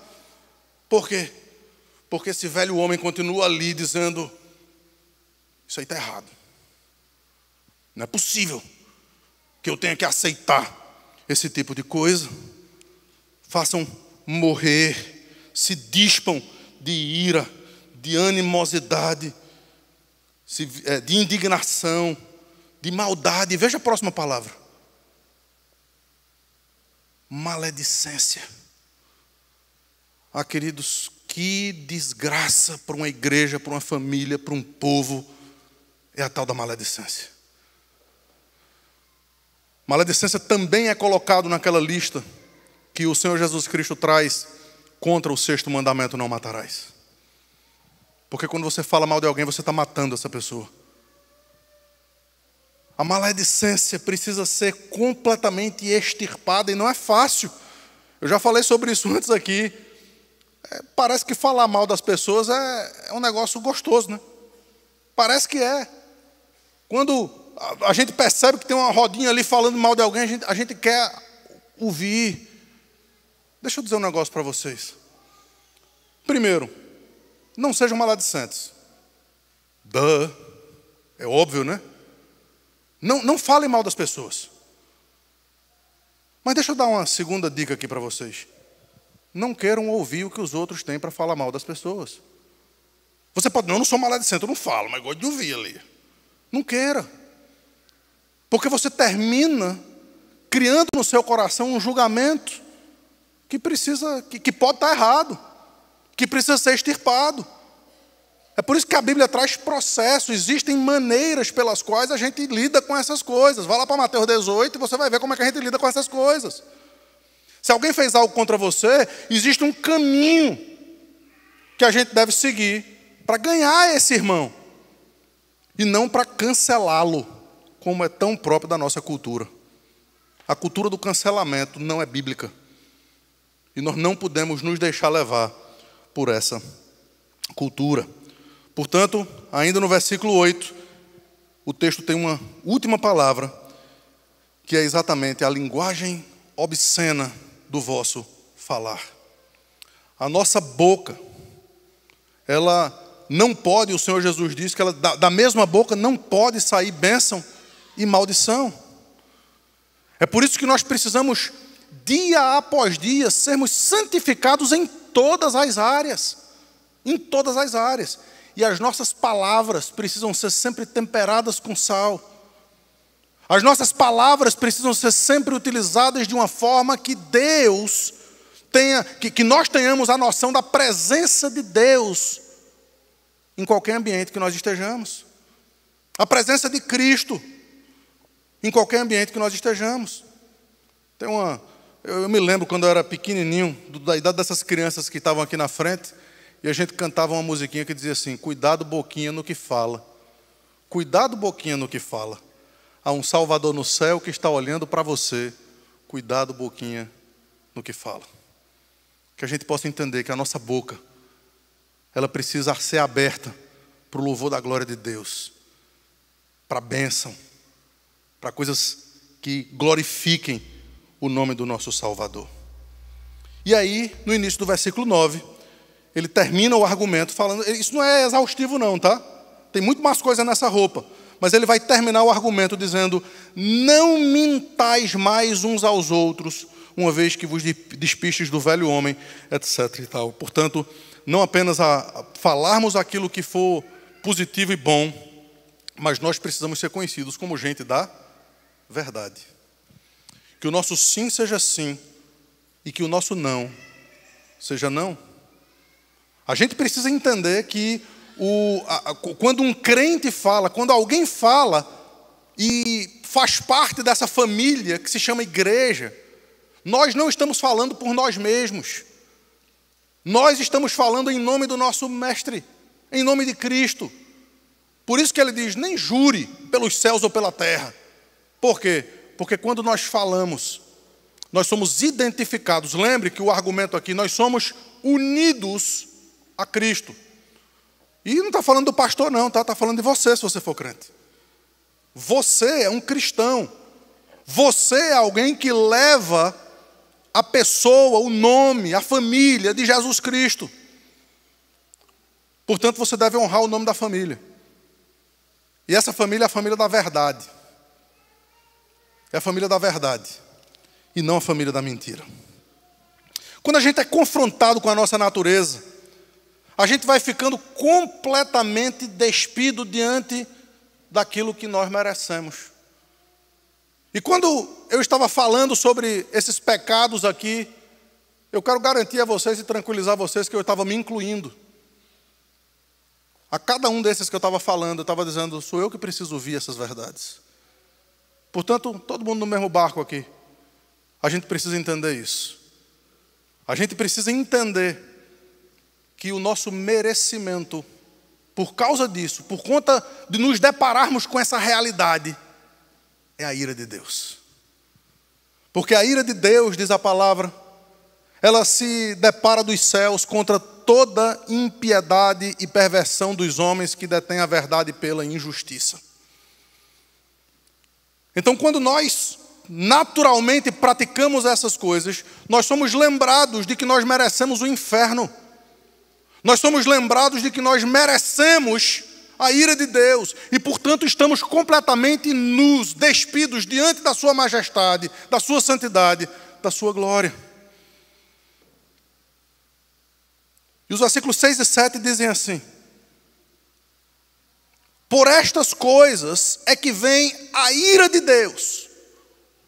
Por quê? Porque esse velho homem continua ali dizendo: isso aí está errado. Não é possível que eu tenha que aceitar esse tipo de coisa. Façam morrer, se dispam de ira, de animosidade, de indignação, de maldade. Veja a próxima palavra: maledicência. Ah, queridos, que desgraça para uma igreja, para uma família, para um povo, é a tal da maledicência. Maledicência também é colocado naquela lista que o Senhor Jesus Cristo traz contra o 6º mandamento: não matarás. Porque quando você fala mal de alguém, você está matando essa pessoa. A maledicência precisa ser completamente extirpada e não é fácil. Eu já falei sobre isso antes aqui. Parece que falar mal das pessoas é um negócio gostoso, né? Parece que é. Quando a gente percebe que tem uma rodinha ali falando mal de alguém, a gente quer ouvir. Deixa eu dizer um negócio para vocês. Primeiro, não sejam maledicentes. É óbvio, né? Não falem mal das pessoas. Mas deixa eu dar uma segunda dica aqui para vocês. Não queiram ouvir o que os outros têm para falar mal das pessoas. Você pode: não sou maledicente, eu não falo, mas gosto de ouvir ali. Não queira. Porque você termina criando no seu coração um julgamento que pode estar errado, que precisa ser extirpado. É por isso que a Bíblia traz processo. Existem maneiras pelas quais a gente lida com essas coisas. Vá lá para Mateus 18 e você vai ver como é que a gente lida com essas coisas. Se alguém fez algo contra você, existe um caminho que a gente deve seguir para ganhar esse irmão. E não para cancelá-lo, como é tão próprio da nossa cultura. A cultura do cancelamento não é bíblica. E nós não podemos nos deixar levar por essa cultura. Portanto, ainda no versículo 8, o texto tem uma última palavra, que é exatamente a linguagem obscena do vosso falar. A nossa boca, ela não pode, o Senhor Jesus disse que da mesma boca não pode sair bênção e maldição. É por isso que nós precisamos, dia após dia, sermos santificados em todas as áreas. Em todas as áreas. E as nossas palavras precisam ser sempre temperadas com sal. As nossas palavras precisam ser sempre utilizadas de uma forma que Deus tenha, que nós tenhamos a noção da presença de Deus em qualquer ambiente que nós estejamos. A presença de Cristo em qualquer ambiente que nós estejamos. Eu me lembro quando eu era pequenininho, da idade dessas crianças que estavam aqui na frente, e a gente cantava uma musiquinha que dizia assim: cuidado boquinha no que fala. Cuidado boquinha no que fala. Há um Salvador no céu que está olhando para você. Cuidado boquinha no que fala. Que a gente possa entender que a nossa boca, ela precisa ser aberta para o louvor da glória de Deus, para a bênção, para coisas que glorifiquem o nome do nosso Salvador. E aí, no início do versículo 9, ele termina o argumento falando, isso não é exaustivo não, tá? Tem muito mais coisa nessa roupa. Mas ele vai terminar o argumento dizendo: não mintais mais uns aos outros, uma vez que vos despistes do velho homem, etc. e tal. Portanto, não apenas a falarmos aquilo que for positivo e bom, mas nós precisamos ser conhecidos como gente da verdade. Que o nosso sim seja sim e que o nosso não seja não. A gente precisa entender que quando um crente fala, quando alguém fala e faz parte dessa família que se chama igreja, nós não estamos falando por nós mesmos. Nós estamos falando em nome do nosso Mestre, em nome de Cristo. Por isso que ele diz: nem jure pelos céus ou pela terra. Por quê? Porque quando nós falamos, nós somos identificados. Lembre que o argumento aqui, nós somos unidos a Cristo. E não está falando do pastor não, está falando de você, se você for crente. Você é um cristão. Você é alguém que leva a pessoa, o nome, a família de Jesus Cristo. Portanto, você deve honrar o nome da família. E essa família é a família da verdade. É a família da verdade. E não a família da mentira. Quando a gente é confrontado com a nossa natureza, a gente vai ficando completamente despido diante daquilo que nós merecemos. E quando eu estava falando sobre esses pecados aqui, eu quero garantir a vocês e tranquilizar vocês que eu estava me incluindo. A cada um desses que eu estava falando, eu estava dizendo, sou eu que preciso ouvir essas verdades. Portanto, todo mundo no mesmo barco aqui. A gente precisa entender isso. A gente precisa entender que o nosso merecimento, por causa disso, por conta de nos depararmos com essa realidade, é a ira de Deus. Porque a ira de Deus, diz a palavra, ela se depara dos céus contra toda impiedade e perversão dos homens que detêm a verdade pela injustiça. Então, quando nós naturalmente praticamos essas coisas, nós somos lembrados de que nós merecemos o inferno. Nós somos lembrados de que nós merecemos a ira de Deus e, portanto, estamos completamente nus, despidos diante da sua majestade, da sua santidade, da sua glória. E os versículos 6 e 7 dizem assim: por estas coisas é que vem a ira de Deus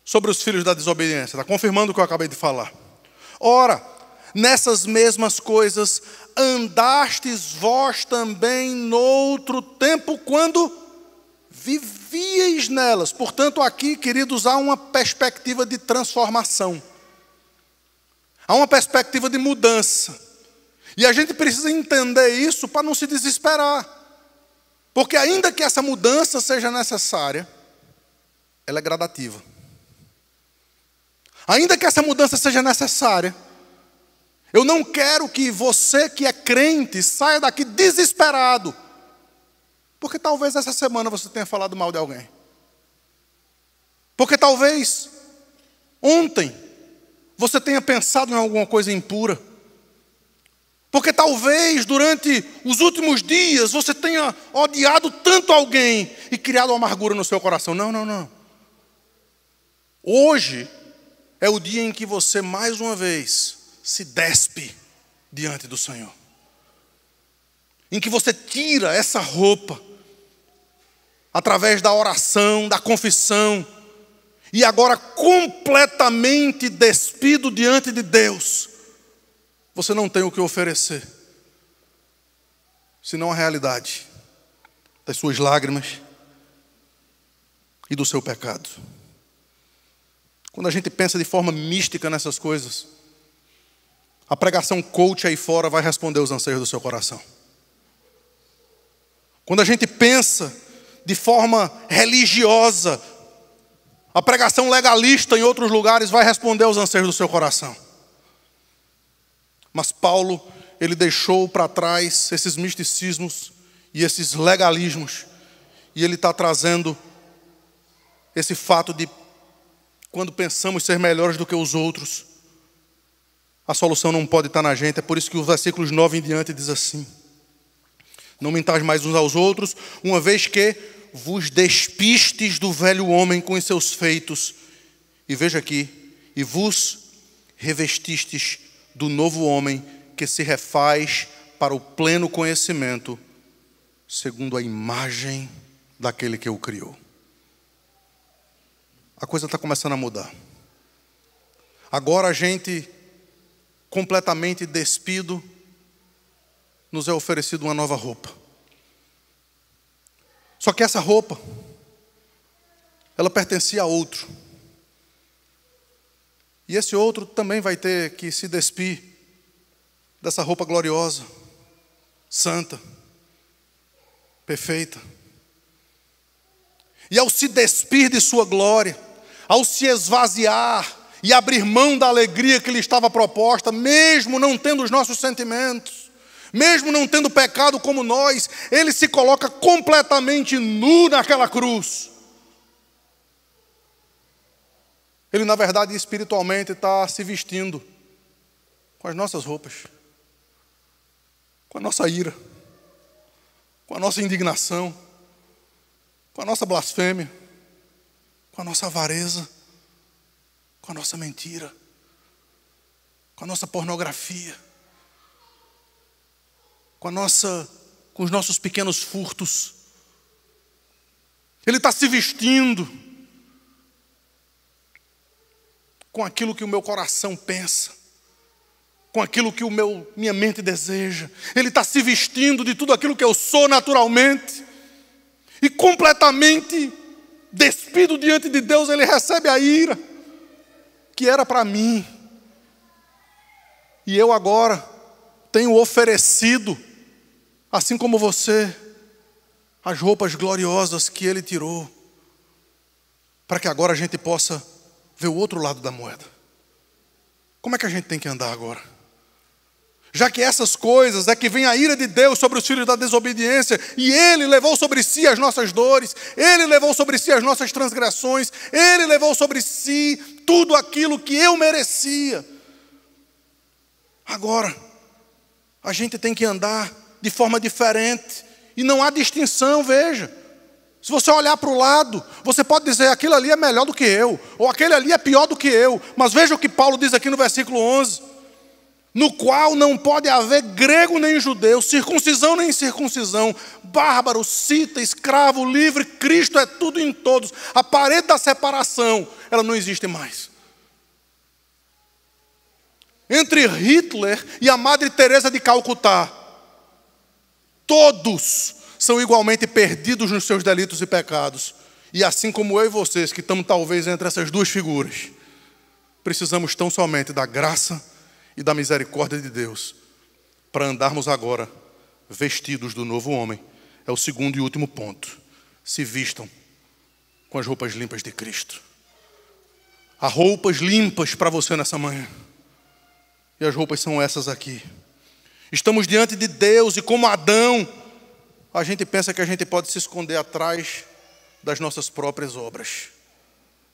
sobre os filhos da desobediência. Está confirmando o que eu acabei de falar. Ora, nessas mesmas coisas andastes vós também noutro tempo, quando vivieis nelas. Portanto, aqui, queridos, há uma perspectiva de transformação. Há uma perspectiva de mudança. E a gente precisa entender isso para não se desesperar. Porque ainda que essa mudança seja necessária, ela é gradativa. Ainda que essa mudança seja necessária, eu não quero que você que é crente saia daqui desesperado. Porque talvez essa semana você tenha falado mal de alguém. Porque talvez ontem você tenha pensado em alguma coisa impura. Porque talvez durante os últimos dias você tenha odiado tanto alguém e criado amargura no seu coração. Não. Hoje é o dia em que você mais uma vez se despe diante do Senhor. Em que você tira essa roupa através da oração, da confissão, e agora completamente despido diante de Deus, você não tem o que oferecer, senão a realidade das suas lágrimas e do seu pecado. Quando a gente pensa de forma mística nessas coisas, a pregação coach aí fora vai responder os anseios do seu coração. Quando a gente pensa de forma religiosa, a pregação legalista em outros lugares vai responder aos anseios do seu coração. Mas Paulo, ele deixou para trás esses misticismos e esses legalismos, e ele está trazendo esse fato de, quando pensamos ser melhores do que os outros, a solução não pode estar na gente. É por isso que os versículos 9 em diante diz assim: não mentais mais uns aos outros, uma vez que vos despistes do velho homem com os seus feitos, e veja aqui, e vos revestistes do novo homem, que se refaz para o pleno conhecimento, segundo a imagem daquele que o criou. A coisa está começando a mudar. Agora a gente, completamente despido, nos é oferecido uma nova roupa. Só que essa roupa, ela pertencia a outro. E esse outro também vai ter que se despir dessa roupa gloriosa, santa, perfeita. E ao se despir de sua glória, ao se esvaziar e abrir mão da alegria que lhe estava proposta, mesmo não tendo os nossos sentimentos, mesmo não tendo pecado como nós, ele se coloca completamente nu naquela cruz. Ele, na verdade, espiritualmente está se vestindo com as nossas roupas, com a nossa ira, com a nossa indignação, com a nossa blasfêmia, com a nossa avareza, com a nossa mentira, com a nossa pornografia, com os nossos pequenos furtos. Ele está se vestindo com aquilo que o meu coração pensa, com aquilo que minha mente deseja. Ele está se vestindo de tudo aquilo que eu sou naturalmente, e completamente despido diante de Deus, ele recebe a ira que era para mim. E eu agora tenho oferecido, assim como você, as roupas gloriosas que ele tirou, para que agora a gente possa ver o outro lado da moeda. Como é que a gente tem que andar agora? Já que essas coisas é que vem a ira de Deus sobre os filhos da desobediência, e Ele levou sobre si as nossas dores, Ele levou sobre si as nossas transgressões, Ele levou sobre si tudo aquilo que eu merecia. Agora, a gente tem que andar de forma diferente, e não há distinção, veja. Se você olhar para o lado, você pode dizer, aquilo ali é melhor do que eu, ou aquele ali é pior do que eu, mas veja o que Paulo diz aqui no versículo 11, no qual não pode haver grego nem judeu, circuncisão nem incircuncisão, bárbaro, cita, escravo, livre, Cristo é tudo em todos. A parede da separação, ela não existe mais. Entre Hitler e a Madre Teresa de Calcutá, todos são igualmente perdidos nos seus delitos e pecados. E assim como eu e vocês, que estamos talvez entre essas duas figuras, precisamos tão somente da graça e da misericórdia de Deus para andarmos agora vestidos do novo homem. É o segundo e último ponto. Se vistam com as roupas limpas de Cristo. Há roupas limpas para você nessa manhã. E as roupas são essas aqui. Estamos diante de Deus e como Adão, a gente pensa que a gente pode se esconder atrás das nossas próprias obras,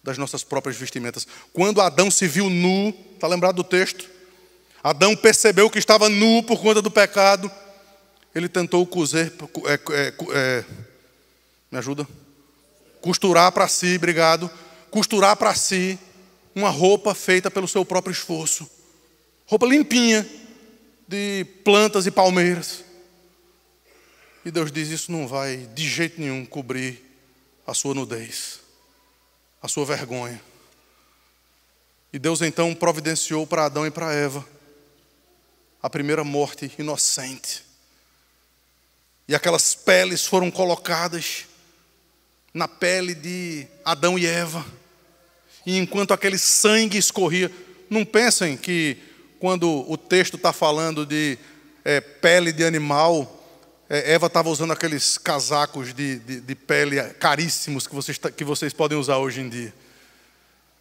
das nossas próprias vestimentas. Quando Adão se viu nu, está lembrado do texto? Adão percebeu que estava nu por conta do pecado. Ele tentou me ajuda? Costurar para si, obrigado. Costurar para si uma roupa feita pelo seu próprio esforço. Roupa limpinha, de plantas e palmeiras. E Deus diz, isso não vai de jeito nenhum cobrir a sua nudez, a sua vergonha. E Deus então providenciou para Adão e para Eva a primeira morte inocente. E aquelas peles foram colocadas na pele de Adão e Eva. E enquanto aquele sangue escorria, não pensem que quando o texto está falando de pele de animal, Eva estava usando aqueles casacos de pele caríssimos que vocês podem usar hoje em dia.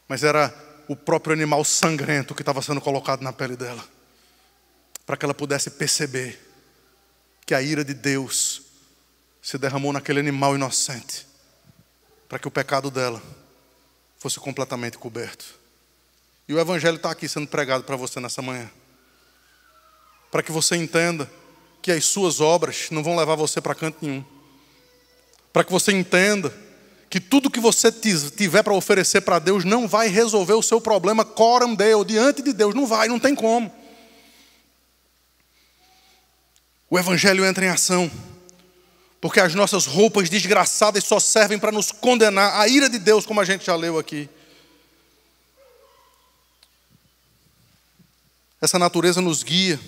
Mas era o próprio animal sangrento que estava sendo colocado na pele dela, para que ela pudesse perceber que a ira de Deus se derramou naquele animal inocente, para que o pecado dela fosse completamente coberto. E o Evangelho está aqui sendo pregado para você nessa manhã, para que você entenda que as suas obras não vão levar você para canto nenhum, para que você entenda que tudo que você tiver para oferecer para Deus não vai resolver o seu problema coram Deo, diante de Deus, não vai, não tem como. O Evangelho entra em ação, porque as nossas roupas desgraçadas só servem para nos condenar à ira de Deus, como a gente já leu aqui. Essa natureza nos guia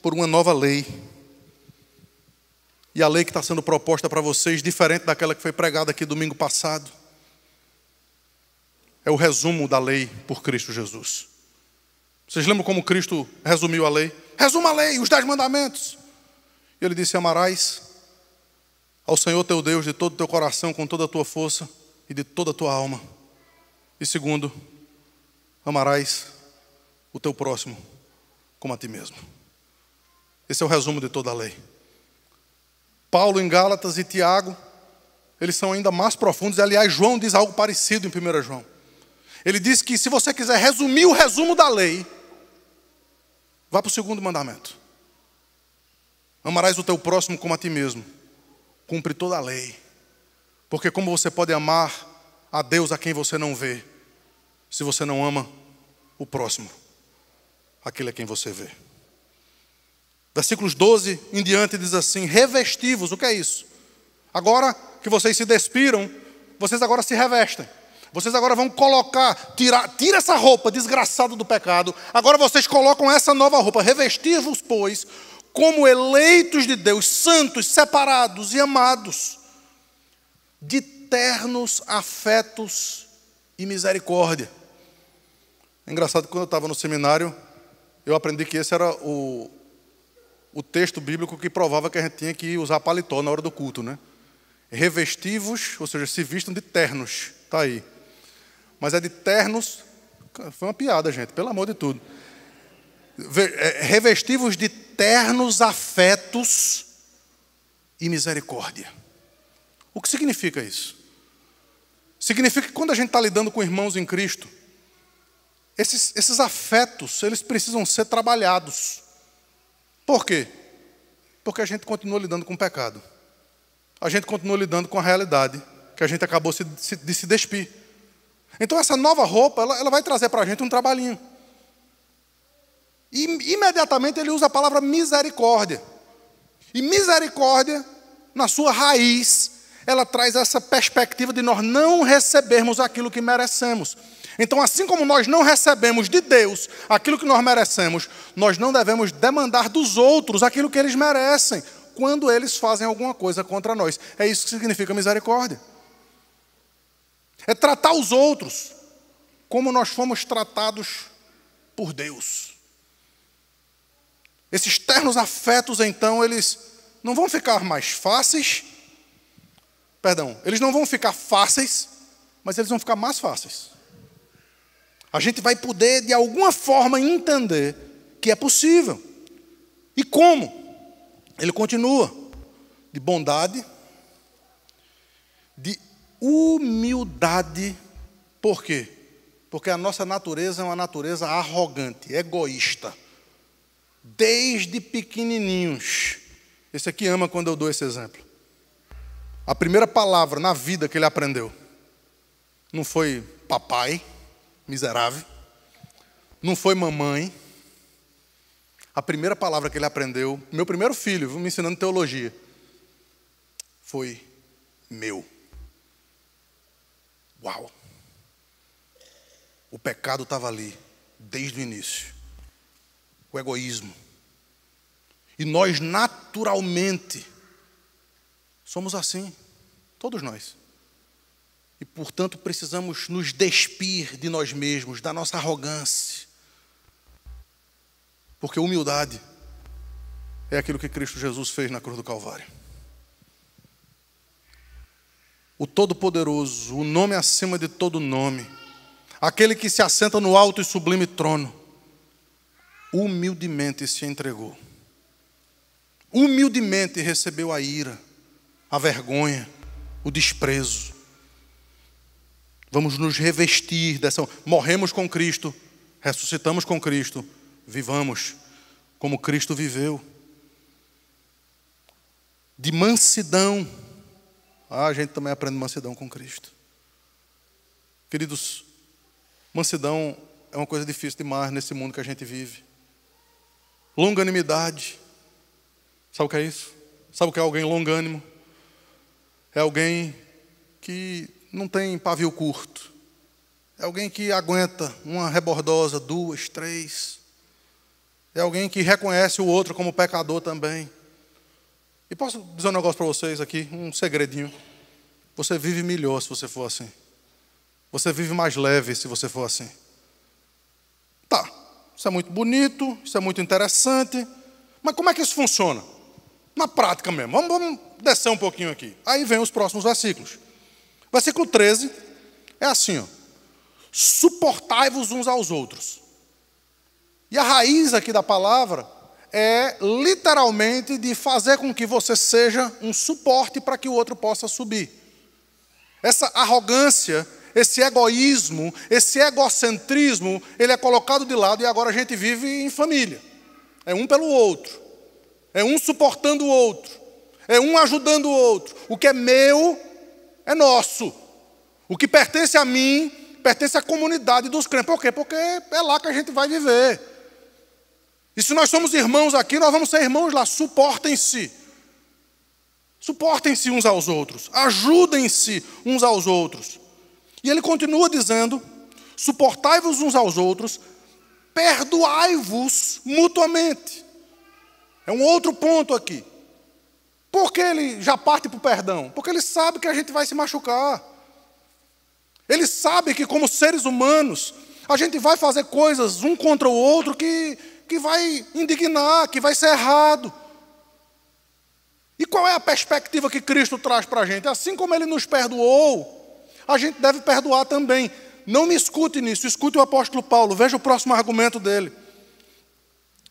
por uma nova lei. E a lei que está sendo proposta para vocês, diferente daquela que foi pregada aqui domingo passado, é o resumo da lei por Cristo Jesus. Vocês lembram como Cristo resumiu a lei? Resuma a lei, os 10 mandamentos. E ele disse, amarás ao Senhor teu Deus de todo o teu coração, com toda a tua força e de toda a tua alma. E segundo, amarás o teu próximo como a ti mesmo. Esse é o resumo de toda a lei. Paulo em Gálatas e Tiago, eles são ainda mais profundos. Aliás, João diz algo parecido em 1 João. Ele diz que se você quiser resumir o resumo da lei, vá para o segundo mandamento. Amarás o teu próximo como a ti mesmo. Cumpre toda a lei. Porque como você pode amar a Deus a quem você não vê, se você não ama o próximo, aquele a quem você vê? Versículos 12 em diante diz assim: revesti-vos. O que é isso? Agora que vocês se despiram, vocês agora se revestem. Vocês agora vão colocar, tira essa roupa desgraçada do pecado. Agora vocês colocam essa nova roupa. Revestir-vos, pois, como eleitos de Deus, santos, separados e amados, de ternos afetos e misericórdia. É engraçado que quando eu estava no seminário, eu aprendi que esse era o texto bíblico que provava que a gente tinha que usar paletó na hora do culto, né? Revestivos, ou seja, se vistam de ternos. Está aí. Mas é de ternos. Foi uma piada, gente, pelo amor de tudo. Revestivos de ternos afetos e misericórdia. O que significa isso? Significa que quando a gente está lidando com irmãos em Cristo, esses afetos, eles precisam ser trabalhados. Por quê? Porque a gente continua lidando com o pecado. A gente continua lidando com a realidade que a gente acabou de se despir. Então essa nova roupa, ela vai trazer para a gente um trabalhinho. E imediatamente ele usa a palavra misericórdia. E misericórdia, na sua raiz, ela traz essa perspectiva de nós não recebermos aquilo que merecemos. Então, assim como nós não recebemos de Deus aquilo que nós merecemos, nós não devemos demandar dos outros aquilo que eles merecem, quando eles fazem alguma coisa contra nós. É isso que significa misericórdia. É tratar os outros como nós fomos tratados por Deus. Esses ternos afetos, então, eles não vão ficar mais fáceis. Eles não vão ficar fáceis, mas eles vão ficar mais fáceis. A gente vai poder, de alguma forma, entender que é possível. E como? Ele continua. De bondade, de humildade. Por quê? Porque a nossa natureza é uma natureza arrogante, egoísta. Desde pequenininhos. Esse aqui ama quando eu dou esse exemplo. A primeira palavra na vida que ele aprendeu não foi papai, miserável, não foi mamãe. A primeira palavra que ele aprendeu, meu primeiro filho, me ensinando teologia, foi meu. Uau! O pecado estava ali, desde o início. O egoísmo. E nós, naturalmente, somos assim, todos nós. E, portanto, precisamos nos despir de nós mesmos, da nossa arrogância. Porque humildade é aquilo que Cristo Jesus fez na cruz do Calvário. O Todo-Poderoso, o nome acima de todo nome, aquele que se assenta no alto e sublime trono, humildemente se entregou. Humildemente recebeu a ira, a vergonha, o desprezo. Vamos nos revestir dessa. Morremos com Cristo, ressuscitamos com Cristo, vivamos como Cristo viveu. De mansidão. A gente também aprende mansidão com Cristo. Queridos, mansidão é uma coisa difícil demais nesse mundo que a gente vive. Longanimidade. Sabe o que é isso? Sabe o que é alguém longânimo? É alguém que não tem pavio curto. É alguém que aguenta uma rebordosa, 2, 3. É alguém que reconhece o outro como pecador também. E posso dizer um negócio para vocês aqui, um segredinho. Você vive melhor se você for assim. Você vive mais leve se você for assim. Tá, isso é muito bonito, isso é muito interessante. Mas como é que isso funciona? Na prática mesmo. Vamos descer um pouquinho aqui. Aí vem os próximos versículos. Versículo 13 é assim, ó. Suportai-vos uns aos outros. E a raiz aqui da palavra é literalmente de fazer com que você seja um suporte para que o outro possa subir. Essa arrogância esse egoísmo, esse egocentrismo, ele é colocado de lado e agora a gente vive em família. É um pelo outro. É um suportando o outro. É um ajudando o outro. O que é meu é nosso. O que pertence a mim, pertence à comunidade dos crentes. Por quê? Porque é lá que a gente vai viver. E se nós somos irmãos aqui, nós vamos ser irmãos lá. Suportem-se. Suportem-se uns aos outros. Ajudem-se uns aos outros. E ele continua dizendo: suportai-vos uns aos outros, perdoai-vos mutuamente. É um outro ponto aqui. Por que ele já parte para o perdão? Porque ele sabe que a gente vai se machucar. Ele sabe que, como seres humanos, a gente vai fazer coisas um contra o outro que vai indignar, que vai ser errado. E qual é a perspectiva que Cristo traz para a gente? Assim como Ele nos perdoou, a gente deve perdoar também. Não me escute nisso, escute o apóstolo Paulo, veja o próximo argumento dele.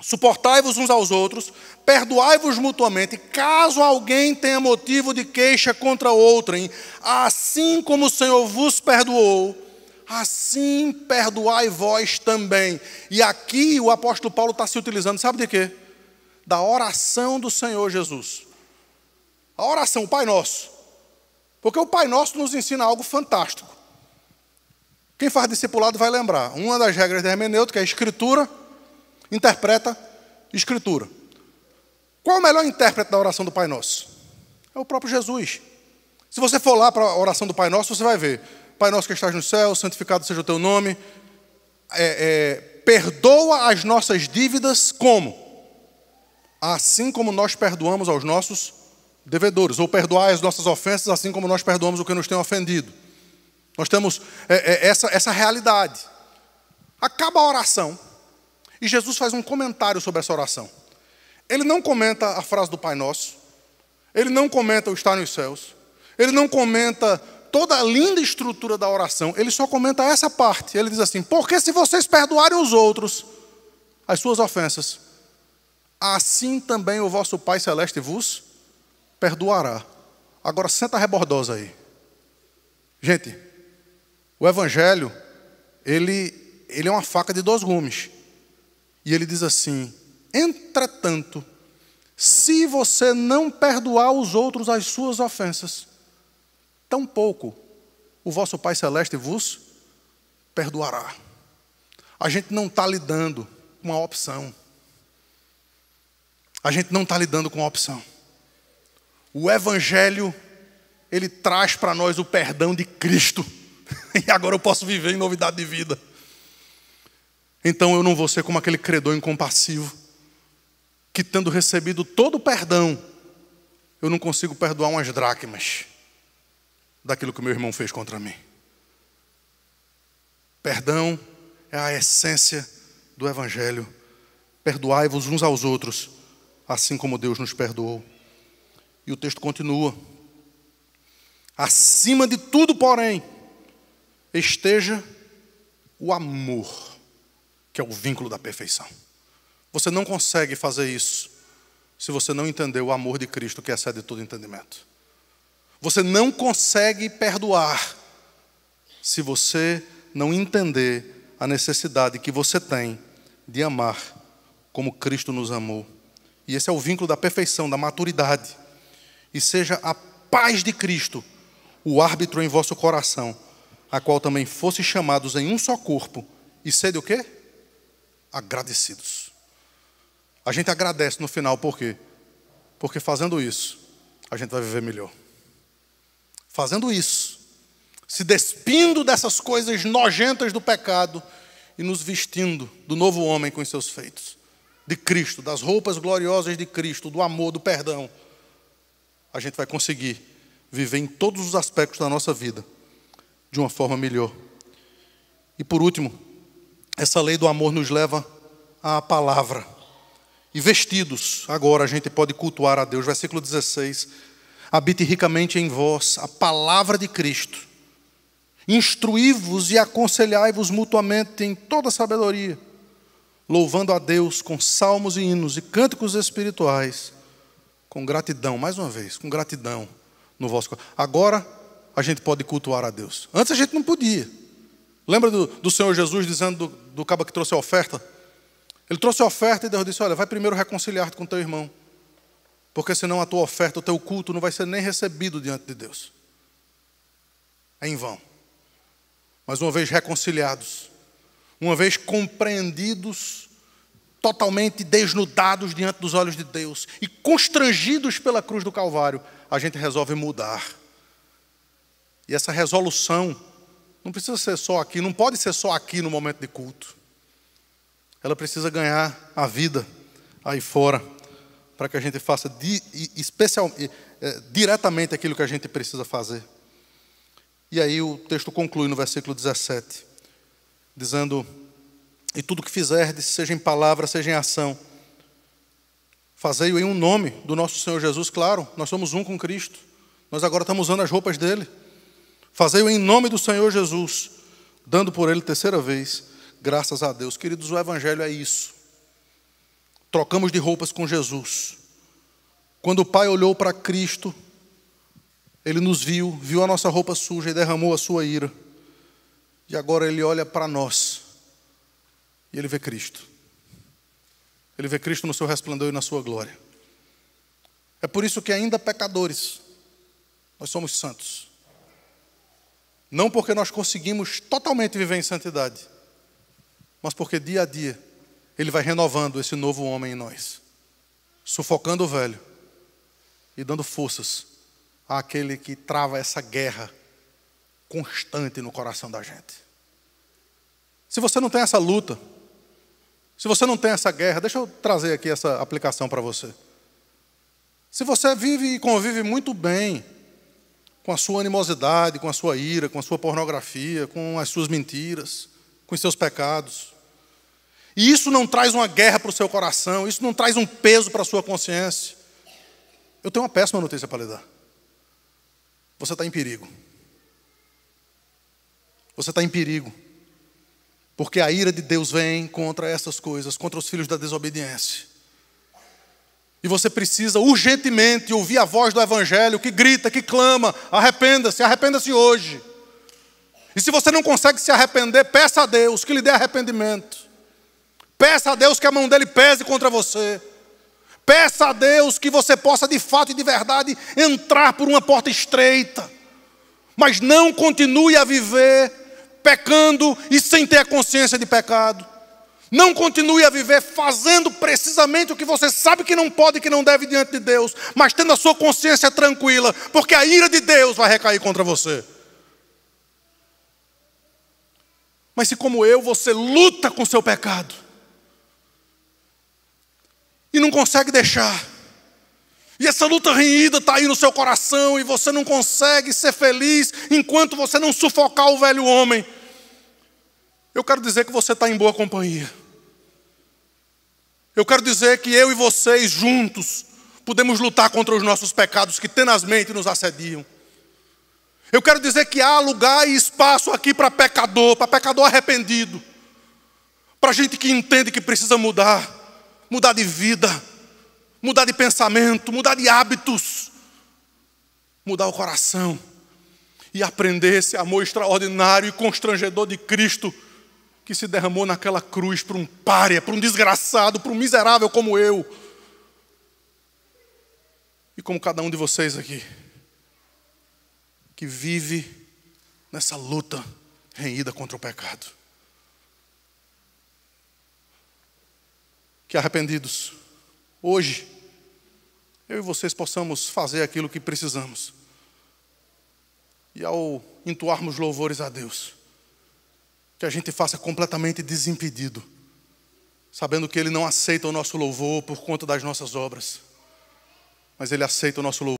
Suportai-vos uns aos outros, perdoai-vos mutuamente, caso alguém tenha motivo de queixa contra outrem, assim como o Senhor vos perdoou, assim perdoai vós também. E aqui o apóstolo Paulo está se utilizando, sabe de quê? Da oração do Senhor Jesus. A oração, o Pai Nosso. Porque o Pai Nosso nos ensina algo fantástico. Quem faz discipulado vai lembrar. Uma das regras da hermenêutica é a Escritura interpreta Escritura. Qual é o melhor intérprete da oração do Pai Nosso? É o próprio Jesus. Se você for lá para a oração do Pai Nosso, você vai ver: Pai Nosso que estás no céu, santificado seja o teu nome. Perdoa as nossas dívidas como? Assim como nós perdoamos aos nossos devedores. Ou perdoai as nossas ofensas, assim como nós perdoamos o que nos tem ofendido. Nós temos essa realidade. Acaba a oração e Jesus faz um comentário sobre essa oração. Ele não comenta a frase do Pai Nosso. Ele não comenta o estar nos céus. Ele não comenta toda a linda estrutura da oração. Ele só comenta essa parte. Ele diz assim: porque se vocês perdoarem os outros as suas ofensas, assim também o vosso Pai Celeste vos perdoará. Agora senta a rebordosa aí. Gente, o Evangelho, ele é uma faca de 2 gumes. E ele diz assim: entretanto, se você não perdoar os outros as suas ofensas, tampouco o vosso Pai Celeste vos perdoará. A gente não está lidando com a opção. A gente não está lidando com a opção. O Evangelho, ele traz para nós o perdão de Cristo. E agora eu posso viver em novidade de vida. Então eu não vou ser como aquele credor incompassivo, que tendo recebido todo o perdão, eu não consigo perdoar umas dracmas daquilo que o meu irmão fez contra mim. Perdão é a essência do Evangelho. Perdoai-vos uns aos outros, assim como Deus nos perdoou. E o texto continua: acima de tudo, porém, esteja o amor, que é o vínculo da perfeição. Você não consegue fazer isso se você não entender o amor de Cristo, que excede todo entendimento. Você não consegue perdoar se você não entender a necessidade que você tem de amar como Cristo nos amou. E esse é o vínculo da perfeição, da maturidade. E seja a paz de Cristo o árbitro em vosso coração, a qual também fosse chamados em um só corpo, e sede o quê? Agradecidos. A gente agradece no final, por quê? Porque fazendo isso, a gente vai viver melhor. Fazendo isso, se despindo dessas coisas nojentas do pecado e nos vestindo do novo homem com os seus feitos, de Cristo, das roupas gloriosas de Cristo, do amor, do perdão, a gente vai conseguir viver em todos os aspectos da nossa vida de uma forma melhor. E por último, essa lei do amor nos leva à palavra. E vestidos, agora a gente pode cultuar a Deus. Versículo 16. Habite ricamente em vós a palavra de Cristo. Instruí-vos e aconselhai-vos mutuamente em toda sabedoria, louvando a Deus com salmos e hinos e cânticos espirituais, com gratidão, mais uma vez, com gratidão no vosso coração. Agora, a gente pode cultuar a Deus. Antes a gente não podia. Lembra do Senhor Jesus dizendo do cabo que trouxe a oferta? Ele trouxe a oferta e Deus disse, olha, vai primeiro reconciliar-te com teu irmão, porque senão a tua oferta, o teu culto não vai ser nem recebido diante de Deus. É em vão. Mas uma vez reconciliados, uma vez compreendidos, totalmente desnudados diante dos olhos de Deus e constrangidos pela cruz do Calvário, a gente resolve mudar. E essa resolução não precisa ser só aqui, não pode ser só aqui no momento de culto. Ela precisa ganhar a vida aí fora, para que a gente faça diretamente aquilo que a gente precisa fazer. E aí o texto conclui no versículo 17, dizendo, e tudo que fizerdes, seja em palavra, seja em ação, fazei-o em um nome do nosso Senhor Jesus. Claro, nós somos um com Cristo, nós agora estamos usando as roupas dele. Fazei-o em nome do Senhor Jesus, dando por ele terceira vez, graças a Deus. Queridos, o Evangelho é isso. Trocamos de roupas com Jesus. Quando o Pai olhou para Cristo, Ele nos viu a nossa roupa suja e derramou a sua ira. E agora Ele olha para nós e Ele vê Cristo. Ele vê Cristo no seu resplendor e na sua glória. É por isso que ainda pecadores, nós somos santos. Não porque nós conseguimos totalmente viver em santidade, mas porque dia a dia Ele vai renovando esse novo homem em nós, sufocando o velho e dando forças àquele que trava essa guerra constante no coração da gente. Se você não tem essa luta, se você não tem essa guerra, deixa eu trazer aqui essa aplicação para você. Se você vive e convive muito bem com a sua animosidade, com a sua ira, com a sua pornografia, com as suas mentiras, com os seus pecados, e isso não traz uma guerra para o seu coração, isso não traz um peso para a sua consciência, eu tenho uma péssima notícia para lhe dar. Você está em perigo. Você está em perigo. Porque a ira de Deus vem contra essas coisas, contra os filhos da desobediência. E você precisa urgentemente ouvir a voz do Evangelho que grita, que clama, arrependa-se hoje. E se você não consegue se arrepender, peça a Deus que lhe dê arrependimento. Peça a Deus que a mão dele pese contra você. Peça a Deus que você possa de fato e de verdade entrar por uma porta estreita. Mas não continue a viver pecando e sem ter a consciência de pecado. Não continue a viver fazendo precisamente o que você sabe que não pode e que não deve diante de Deus, mas tendo a sua consciência tranquila, porque a ira de Deus vai recair contra você. Mas se como eu, você luta com o seu pecado e não consegue deixar, e essa luta renhida está aí no seu coração e você não consegue ser feliz enquanto você não sufocar o velho homem, eu quero dizer que você está em boa companhia. Eu quero dizer que eu e vocês juntos podemos lutar contra os nossos pecados que tenazmente nos assediam. Eu quero dizer que há lugar e espaço aqui para pecador arrependido, para gente que entende que precisa mudar de vida, mudar de pensamento, mudar de hábitos, mudar o coração e aprender esse amor extraordinário e constrangedor de Cristo que se derramou naquela cruz para um pária, para um desgraçado, para um miserável como eu e como cada um de vocês aqui, que vive nessa luta renhida contra o pecado. Que arrependidos, hoje, eu e vocês possamos fazer aquilo que precisamos. E ao entoarmos louvores a Deus, que a gente faça completamente desimpedido, sabendo que Ele não aceita o nosso louvor por conta das nossas obras, mas Ele aceita o nosso louvor